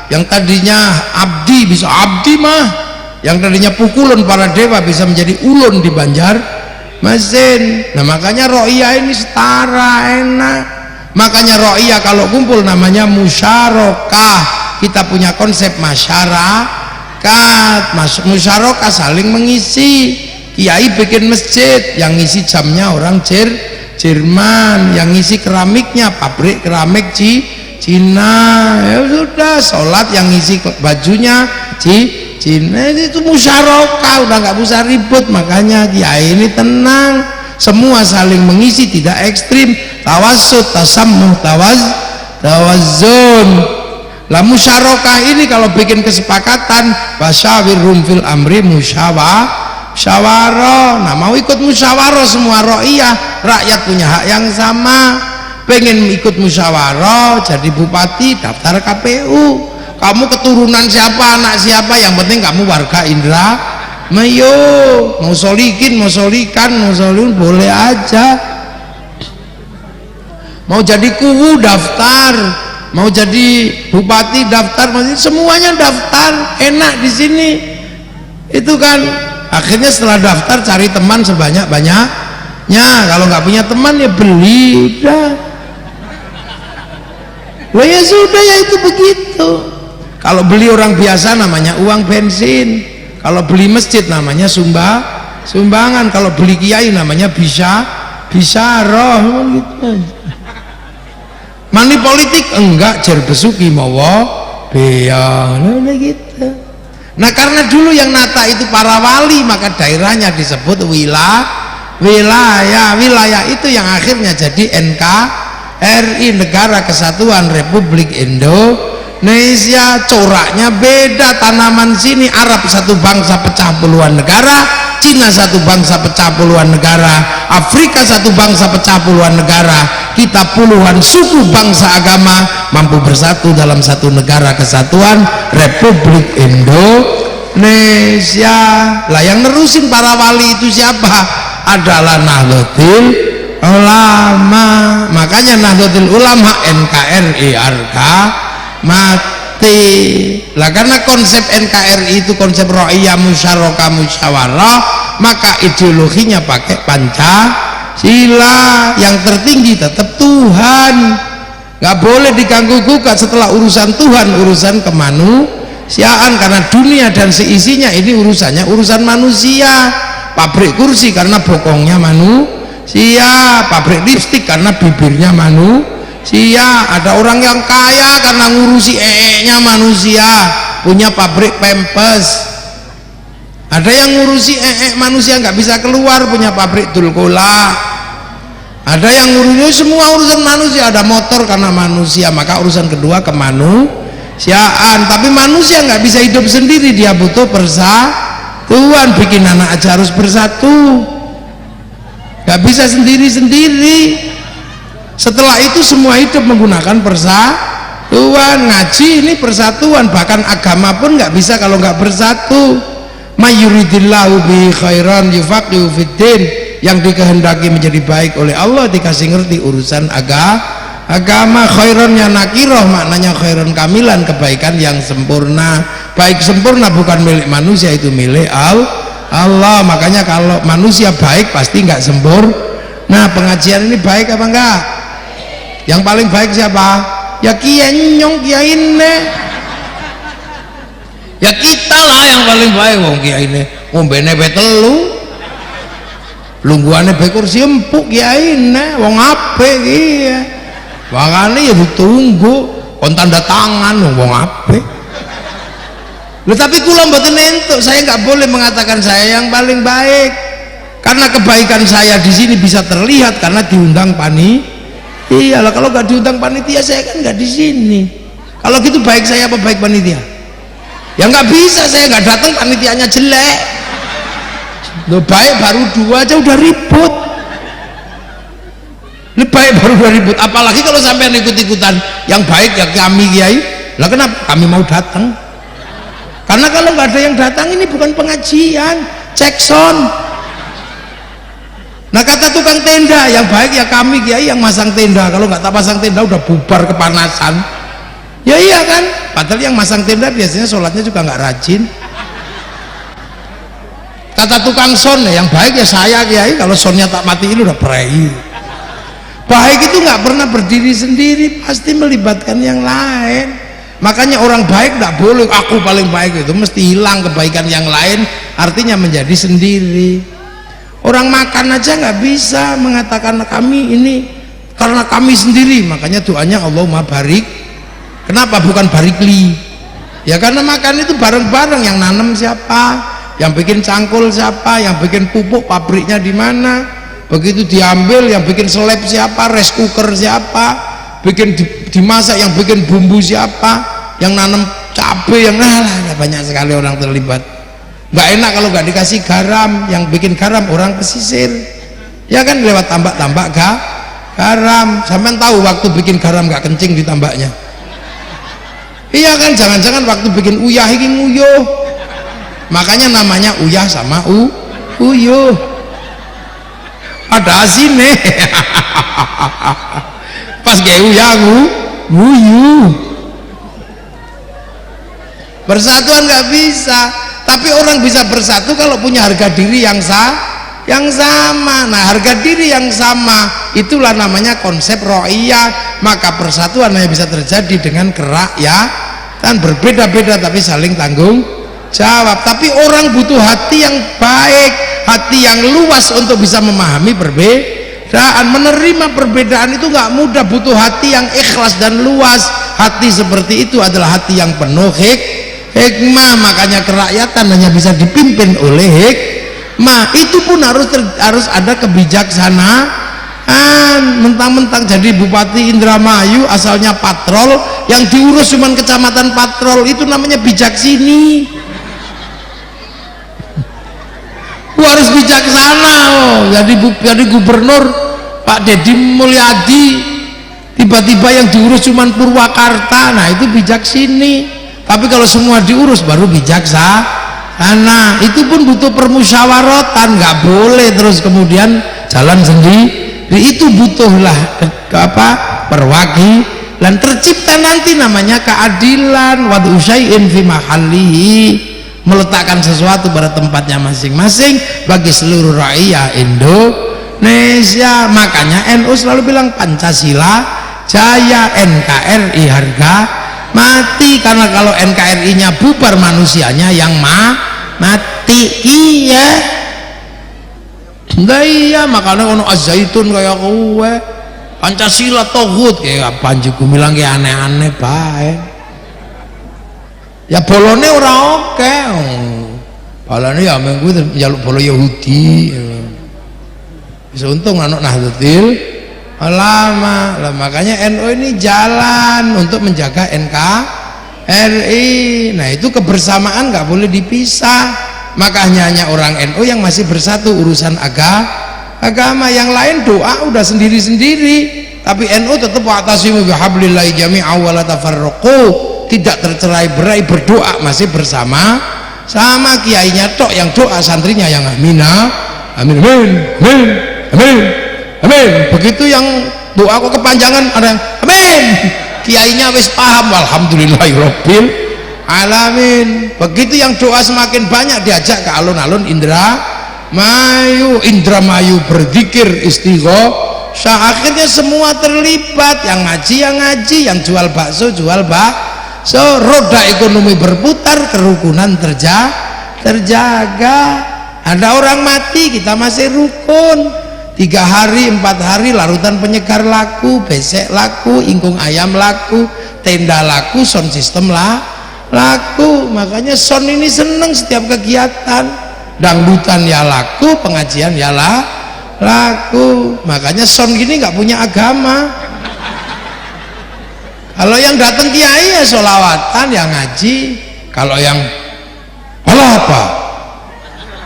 yang tadinya abdi bisa abdi mah, yang tadinya pukulan para dewa bisa menjadi ulun di Banjarmasin. Nah, makanya ra'iyah ini setara, enak. Makanya ra'iyah kalau kumpul namanya musyarakah. Kita punya konsep masyarakat, musyarakah saling mengisi. Kiai bikin masjid, yang ngisi jamnya orang Jerman, yang ngisi keramiknya pabrik keramik Cina. Ya sudah, sholat yang ngisi bajunya Cina. Itu musyarakah, udah nggak usah ribut. Makanya kiai ini tenang, semua saling mengisi, tidak ekstrim. Tawassut, tasammuh, tawazzun. Lah musyarakah ini kalau bikin kesepakatan, wasyawirhum fil amri musyawarah. Nah, mau ikut musyawarah semua ra'iyah, rakyat punya hak yang sama. Pengen ikut musyawarah jadi bupati, daftar KPU. Kamu keturunan siapa, anak siapa, yang penting kamu warga Indramayu. Mau solikin, mau solikan, mau solun boleh aja. Mau jadi kuwu daftar, mau jadi bupati daftar, semuanya daftar, enak di sini. Itu kan akhirnya setelah daftar cari teman sebanyak-banyaknya. Kalau nggak punya teman ya beli, udah. Loh ya sudah, ya itu begitu. Kalau beli orang biasa namanya uang bensin, kalau beli masjid namanya sumbangan, kalau beli kiai namanya bisyarah gitu. Mani politik enggak, jer besuki mawa beya, gitu. Nah, karena dulu yang nata itu para wali, maka daerahnya disebut wilayah. Wilayah itu yang akhirnya jadi NKRI, Negara Kesatuan Republik Indonesia. Coraknya beda, tanaman sini Arab satu bangsa pecah puluhan negara, Cina satu bangsa pecah puluhan negara, Afrika satu bangsa pecah puluhan negara, kita puluhan suku bangsa agama mampu bersatu dalam satu negara kesatuan Republik Indonesia. Lah yang nerusin para wali itu siapa? Adalah Nahdlatul Ulama. Makanya Nahdlatul Ulama NKRI harga mati. Lah karena konsep NKRI itu konsep ra'iyah musyarakah musyawarah, maka ideologinya pakai Pancasila. Yang tertinggi tetap Tuhan, nggak boleh diganggu gugat. Setelah urusan Tuhan, urusan kemanusiaan, karena dunia dan seisinya ini urusannya urusan manusia. Pabrik kursi karena bokongnya manusia, pabrik lipstik karena bibirnya manusia. Ada orang yang kaya karena ngurusi nya manusia, punya pabrik pempes. Ada yang ngurusi manusia nggak bisa keluar, punya pabrik dulkola. Ada yang ngurusin semua urusan manusia, ada motor karena manusia, maka urusan kedua kemanusiaan. Tapi manusia nggak bisa hidup sendiri, dia butuh persatuan. Bikin anak aja harus bersatu, nggak bisa sendiri-sendiri. Setelah itu semua hidup menggunakan persatuan. Ngaji ini persatuan, bahkan agama pun nggak bisa kalau nggak bersatu. Mayuridillahu bi khairan yufaqihu fiddin, yang dikehendaki menjadi baik oleh Allah dikasih ngerti urusan agama. Khairannya nakiroh, maknanya khairan kamilan, kebaikan yang sempurna. Baik sempurna bukan milik manusia, itu milik Allah. Makanya kalau manusia baik pasti nggak sempurna. Nah, pengajian ini baik apa enggak? Yang paling baik siapa? Ya kiai nyong, kiai ini. Ya kita lah yang paling baik. Wong kiai ini ngombene betelu, lungguane be kursi empuk, kiai ini wong apik iki. Makane ya ditunggu kon tanda tangan wong apik. Loh, tapi kula mboten entuk, saya nggak boleh mengatakan saya yang paling baik, karena kebaikan saya di sini bisa terlihat karena diundang panitia. Lah kalau nggak diundang panitia saya kan nggak di sini. Kalau gitu baik saya apa baik panitia? Ya nggak bisa, saya nggak datang panitianya jelek. Loh, baik baru 2 aja udah ribut. Ini baik baru udah ribut, apalagi kalau sampai ikut-ikutan yang baik ya kami kiai. Lah kenapa kami mau datang? Karena kalau nggak ada yang datang ini bukan pengajian, cek sound. Nah, kata tukang tenda, yang baik ya kami kiai yang masang tenda. Kalau nggak tak pasang tenda udah bubar kepanasan. Ya iya kan, padahal yang masang tenda biasanya sholatnya juga nggak rajin. Kata tukang sound, yang baik ya saya kiai, kalau soundnya tak matiin udah prei. Baik itu nggak pernah berdiri sendiri, pasti melibatkan yang lain. Makanya orang baik nggak boleh aku paling baik, itu mesti hilang kebaikan yang lain, artinya menjadi sendiri. Orang makan aja nggak bisa mengatakan kami ini karena kami sendiri, makanya doanya Allahumma barik. Kenapa bukan barikli? Ya karena makan itu bareng-bareng, yang nanam siapa, yang bikin cangkul siapa, yang bikin pupuk pabriknya di mana, begitu diambil yang bikin seleb siapa, rice cooker siapa, bikin dimasak yang bikin bumbu siapa, yang nanam cabai, yang banyak sekali orang terlibat. Nggak enak kalau nggak dikasih garam, yang bikin garam orang pesisir, ya kan, lewat tambak-tambak garam. Sampean tahu waktu bikin garam nggak kencing di tambaknya? Iya kan, jangan-jangan waktu bikin uyah ini nguyuh, makanya namanya uyah sama uyuh, ada asinnya. Pas kayak uyah nguyuh. Persatuan nggak bisa, tapi orang bisa bersatu kalau punya harga diri yang sama. Nah, harga diri yang sama itulah namanya konsep ro'iyah. Maka persatuan hanya bisa terjadi dengan kerakyatan, berbeda-beda tapi saling tanggung jawab. Tapi orang butuh hati yang baik, hati yang luas untuk bisa memahami perbedaan. Menerima perbedaan itu nggak mudah, butuh hati yang ikhlas dan luas. Hati seperti itu adalah hati yang penuh hikmah. Makanya kerakyatan hanya bisa dipimpin oleh hikmah. Itu pun harus ada kebijaksanaan. Mentang-mentang jadi Bupati Indramayu asalnya Patrol, yang diurus cuman kecamatan Patrol, itu namanya bijak sini. Harus bijaksana. Jadi gubernur Pak Deddy Mulyadi, tiba-tiba yang diurus cuman Purwakarta, nah itu bijak sini. Tapi kalau semua diurus baru bijaksana. Itu pun butuh permusyawaratan, nggak boleh terus kemudian jalan sendiri. Itu butuhlah perwakilan, tercipta nanti namanya keadilan. Wad'u syai'in fi mahallihi, meletakkan sesuatu pada tempatnya masing-masing bagi seluruh rakyat Indonesia. Makanya NU selalu bilang Pancasila jaya, NKRI harga mati. Karena kalau NKRI-nya bubar, manusianya yang mati. Iya, enggak, iya. Makanya ono Az-Zaitun kayak kowe Pancasila togut kayak panjuku bilang kayak aneh-aneh bae. Ya bolone ora oke. Balane ya mengku njaluk bola Yahudi. Wis untung anak Nahdlatul ulama. Lah makanya NU ini jalan untuk menjaga NKRI. Nah itu kebersamaan nggak boleh dipisah. Makanya hanya orang NU yang masih bersatu urusan agama. Yang lain doa udah sendiri-sendiri. Tapi NU tetap wa'tasimu bihablillahi jami'an wa la tafarraqu, tidak tercerai-berai, berdoa masih bersama sama kiainya tok yang doa, santrinya yang amin amin amin amin amin amin. Begitu yang doa kok kepanjangan ada amin, kiainya wis paham alhamdulillahirabbil alamin. Begitu yang doa semakin banyak diajak ke alun-alun Indramayu berzikir istighfar. Akhirnya semua terlibat, yang ngaji, yang jual bakso, roda ekonomi berputar, kerukunan terjaga. Ada orang mati, kita masih rukun. 3 hari, 4 hari larutan penyegar laku, besek laku, ingkung ayam laku, tenda laku, sound system laku. Makanya sound ini seneng setiap kegiatan. Dangdutan ya laku, pengajian ya laku. Makanya sound gini nggak punya agama. Kalau yang datang kiai ya sholawatan, yang ngaji. Kalau yang apa?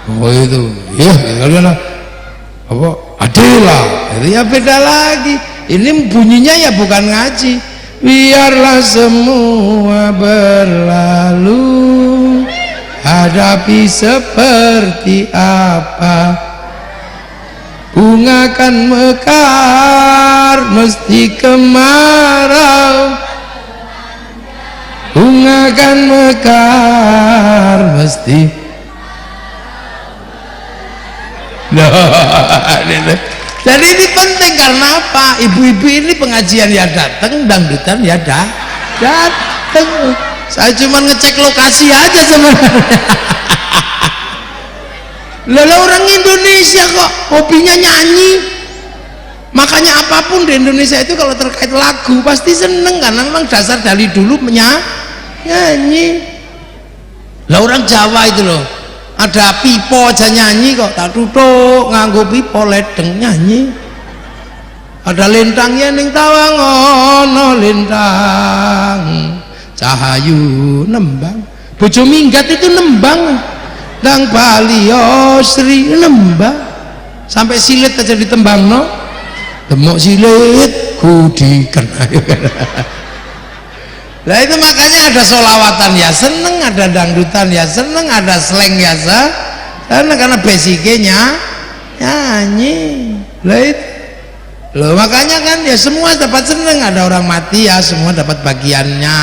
Oh itu, ya kalian apa? Adila, itu ya beda lagi. Ini bunyinya ya bukan ngaji. Biarlah semua berlalu, hadapi seperti apa. Bunga kan mekar mesti kemarau, bunga kan mekar mesti. Jadi ini penting karena apa? Ibu-ibu ini pengajian ya datang, dangdutan ya datang. Saya cuma ngecek lokasi aja sebenarnya. Lalu orang Indonesia kok hobinya nyanyi. Makanya apapun di Indonesia itu kalau terkait lagu pasti seneng, karena memang dasar dari dulu nyanyi. Lah orang Jawa itu loh, ada pipo aja nyanyi kok, tak tutuk nganggo pipo ledeng nyanyi. Ada lintangnya ning tawang ono lintang cahayu nembang. Bojo minggat itu nembang. Dang Balio Sri nembang sampai silit aja ditembang no, temuk silit kudikan. Nah itu makanya ada sholawatan ya seneng, ada dangdutan ya seneng, ada slang ya karena basicnya nyanyi. Lah itu loh, makanya kan ya semua dapat seneng. Ada orang mati ya semua dapat bagiannya,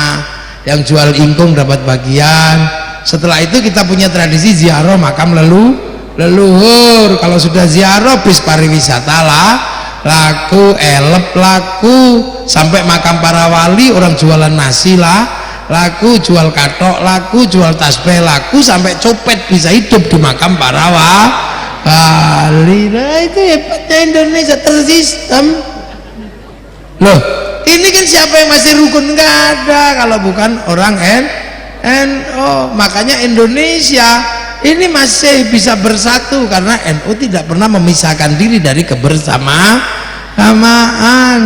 yang jual ingkung dapat bagian. Setelah itu kita punya tradisi ziarah makam leluhur. Kalau sudah ziarah bis pariwisata laku, elep laku, sampai makam para wali orang jualan nasi laku, jual katok laku, jual tasbih laku, sampai copet bisa hidup di makam para wali. Nah itu hebatnya Indonesia, tersistem. Loh ini kan siapa yang masih rukun? Nggak ada kalau bukan orang NU. Makanya Indonesia ini masih bisa bersatu karena NU tidak pernah memisahkan diri dari kebersamaan.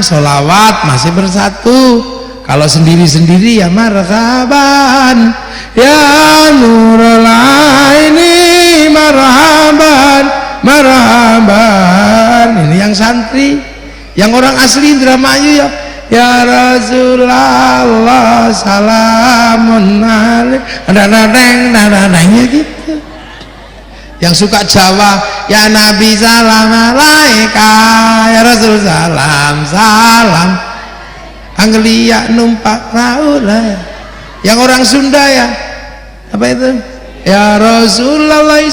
Sholawat masih bersatu. Kalau sendiri-sendiri ya marhaban ya nurul aini, marhaban marhaban. Ini yang santri. Yang orang asli Indramayu ya Rasulullah salamun alaik, nadanya gitu. Yang suka Jawa ya Nabi salam alaika, ya Rasul salam Anggelia numpak perahu lah. Yang orang Sunda ya apa itu ya Rasulullah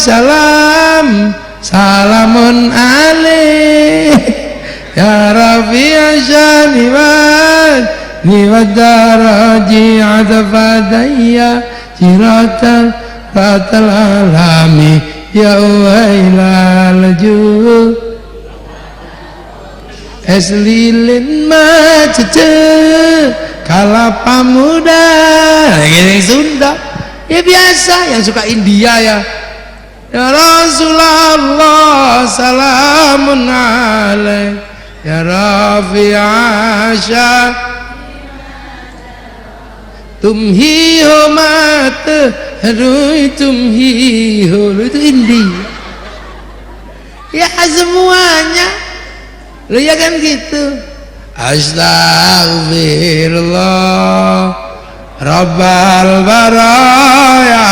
salamun alaik, ya Rafi'a syani wa daraji adfadaya jiratan fatal alami ya wailal ju eslilin macece kalapa muda. Yang Sunda ya biasa. Yang suka India ya Rasulullah salamun alaik, ya Rafi fi asya tumhiho mata rui tumhiho, itu indi ya semuanya lo ya kan gitu. Astaghfirullah Rabbal baraya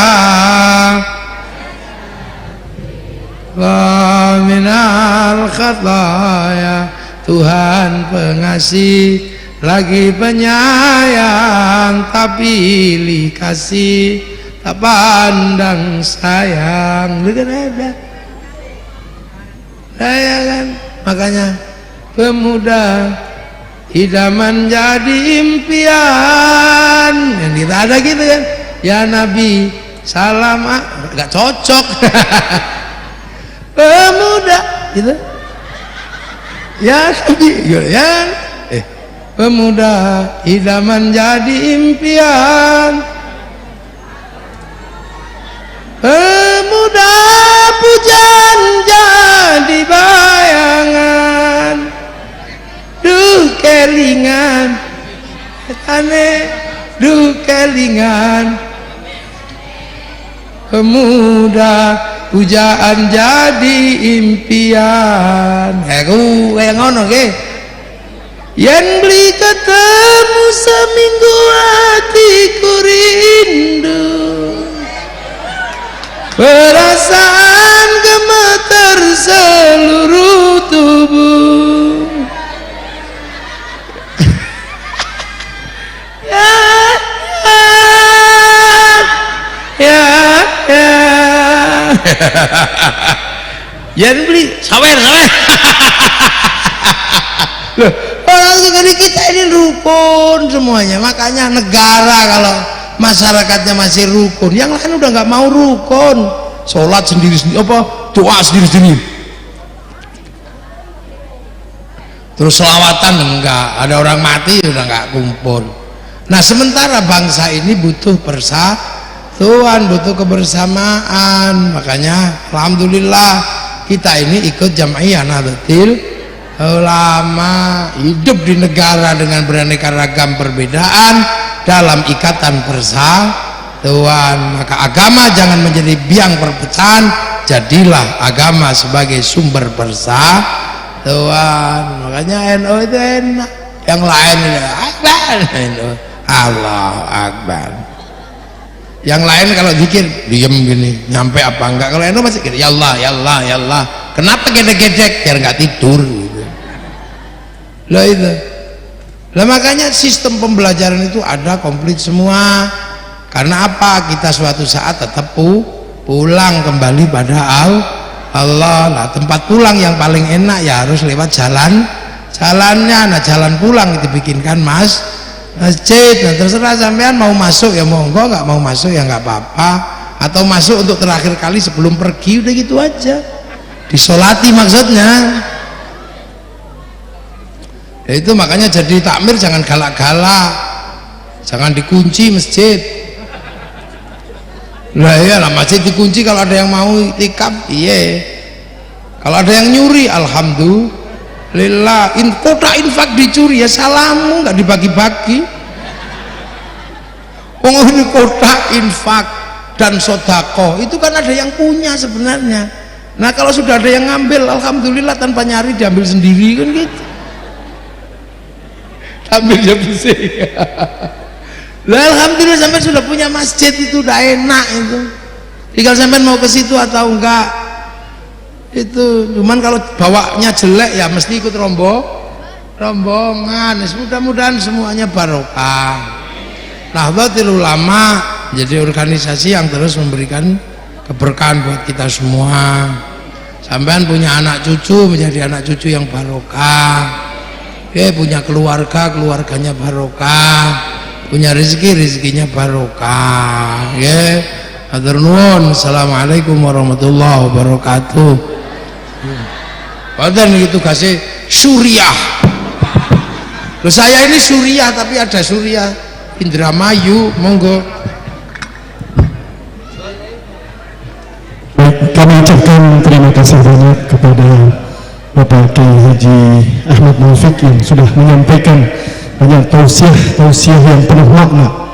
wa minal khataya, Tuhan pengasih lagi penyayang, tak pilih kasih, tak pandang sayang. Lu kan ada saya kan, makanya pemuda idaman jadi impian, yang kita ada gitu kan, ya Nabi salam, gak cocok. Pemuda gitu ya Nabi ya, pemuda idaman jadi impian, pemuda pujan jadi bayangan, duh kelingan aneh, duh kelingan, pemuda pujaan jadi impian. Aku kayak ngono ke yen beli ketemu seminggu hatiku rindu, perasaan gemeter seluruh tubuh. Yen beli sawer loh, orang negeri kita ini rukun semuanya. Makanya negara kalau masyarakatnya masih rukun, yang lain udah nggak mau rukun. Sholat sendiri-sendiri, apa doa sendiri-sendiri, terus selawatan enggak, ada orang mati udah nggak kumpul. Nah sementara bangsa ini butuh persatuan, butuh kebersamaan. Makanya alhamdulillah kita ini ikut Jam'iyah Nahdlatul Ulama, hidup di negara dengan beraneka ragam perbedaan dalam ikatan persatuan. Maka agama jangan menjadi biang perpecahan, jadilah agama sebagai sumber persatuan. Makanya NU itu enak, yang lain Akbar, NU Allah Akbar. Yang lain kalau zikir diem gini, nyampe apa enggak. Kalau NU masih gini, ya Allah ya Allah ya Allah. Kenapa gedek-gedek? Biar nggak tidur gitu. Lah itu. Lah makanya sistem pembelajaran itu ada komplit semua. Karena apa? Kita suatu saat tetap pulang kembali pada Allah. Lah tempat pulang yang paling enak ya harus lewat jalannya. Nah jalan pulang itu bikinkan masjid. Nah terserah sampean mau masuk ya monggo, nggak mau masuk ya nggak apa-apa, atau masuk untuk terakhir kali sebelum pergi, udah gitu aja, disolati maksudnya. Ya itu makanya jadi takmir jangan galak-galak, jangan dikunci masjid. Lah ya lah, masjid dikunci kalau ada yang mau itikaf, iya. Kalau ada yang nyuri, alhamdulillah. Kota infak dicuri ya salamu, nggak dibagi-bagi. Oh ini kota infak dan sodako itu kan ada yang punya sebenarnya. Nah kalau sudah ada yang ngambil, alhamdulillah, tanpa nyari diambil sendiri kan gitu. Ambilnya pusing. Lah alhamdulillah sampai sudah punya masjid, itu udah enak itu. Tinggal sampai mau ke situ atau enggak. Itu cuman kalau bawanya jelek ya mesti ikut rombongan. Mudah-mudahan semuanya barokah. Nahdlatul Ulama jadi organisasi yang terus memberikan keberkahan buat kita semua. Sampean punya anak cucu menjadi anak cucu yang barokah. Punya keluarga, keluarganya barokah. Punya rezekinya barokah. Hatur nuwun. Assalamualaikum warahmatullahi wabarakatuh. Padahal itu kasih Suriah. Loh saya ini Suriah tapi ada Suriah Indramayu, monggo.
Kami ucapkan terima kasih banyak kepada Bapak Kiai Haji Ahmad Mufiq yang sudah menyampaikan banyak tausiah yang penuh makna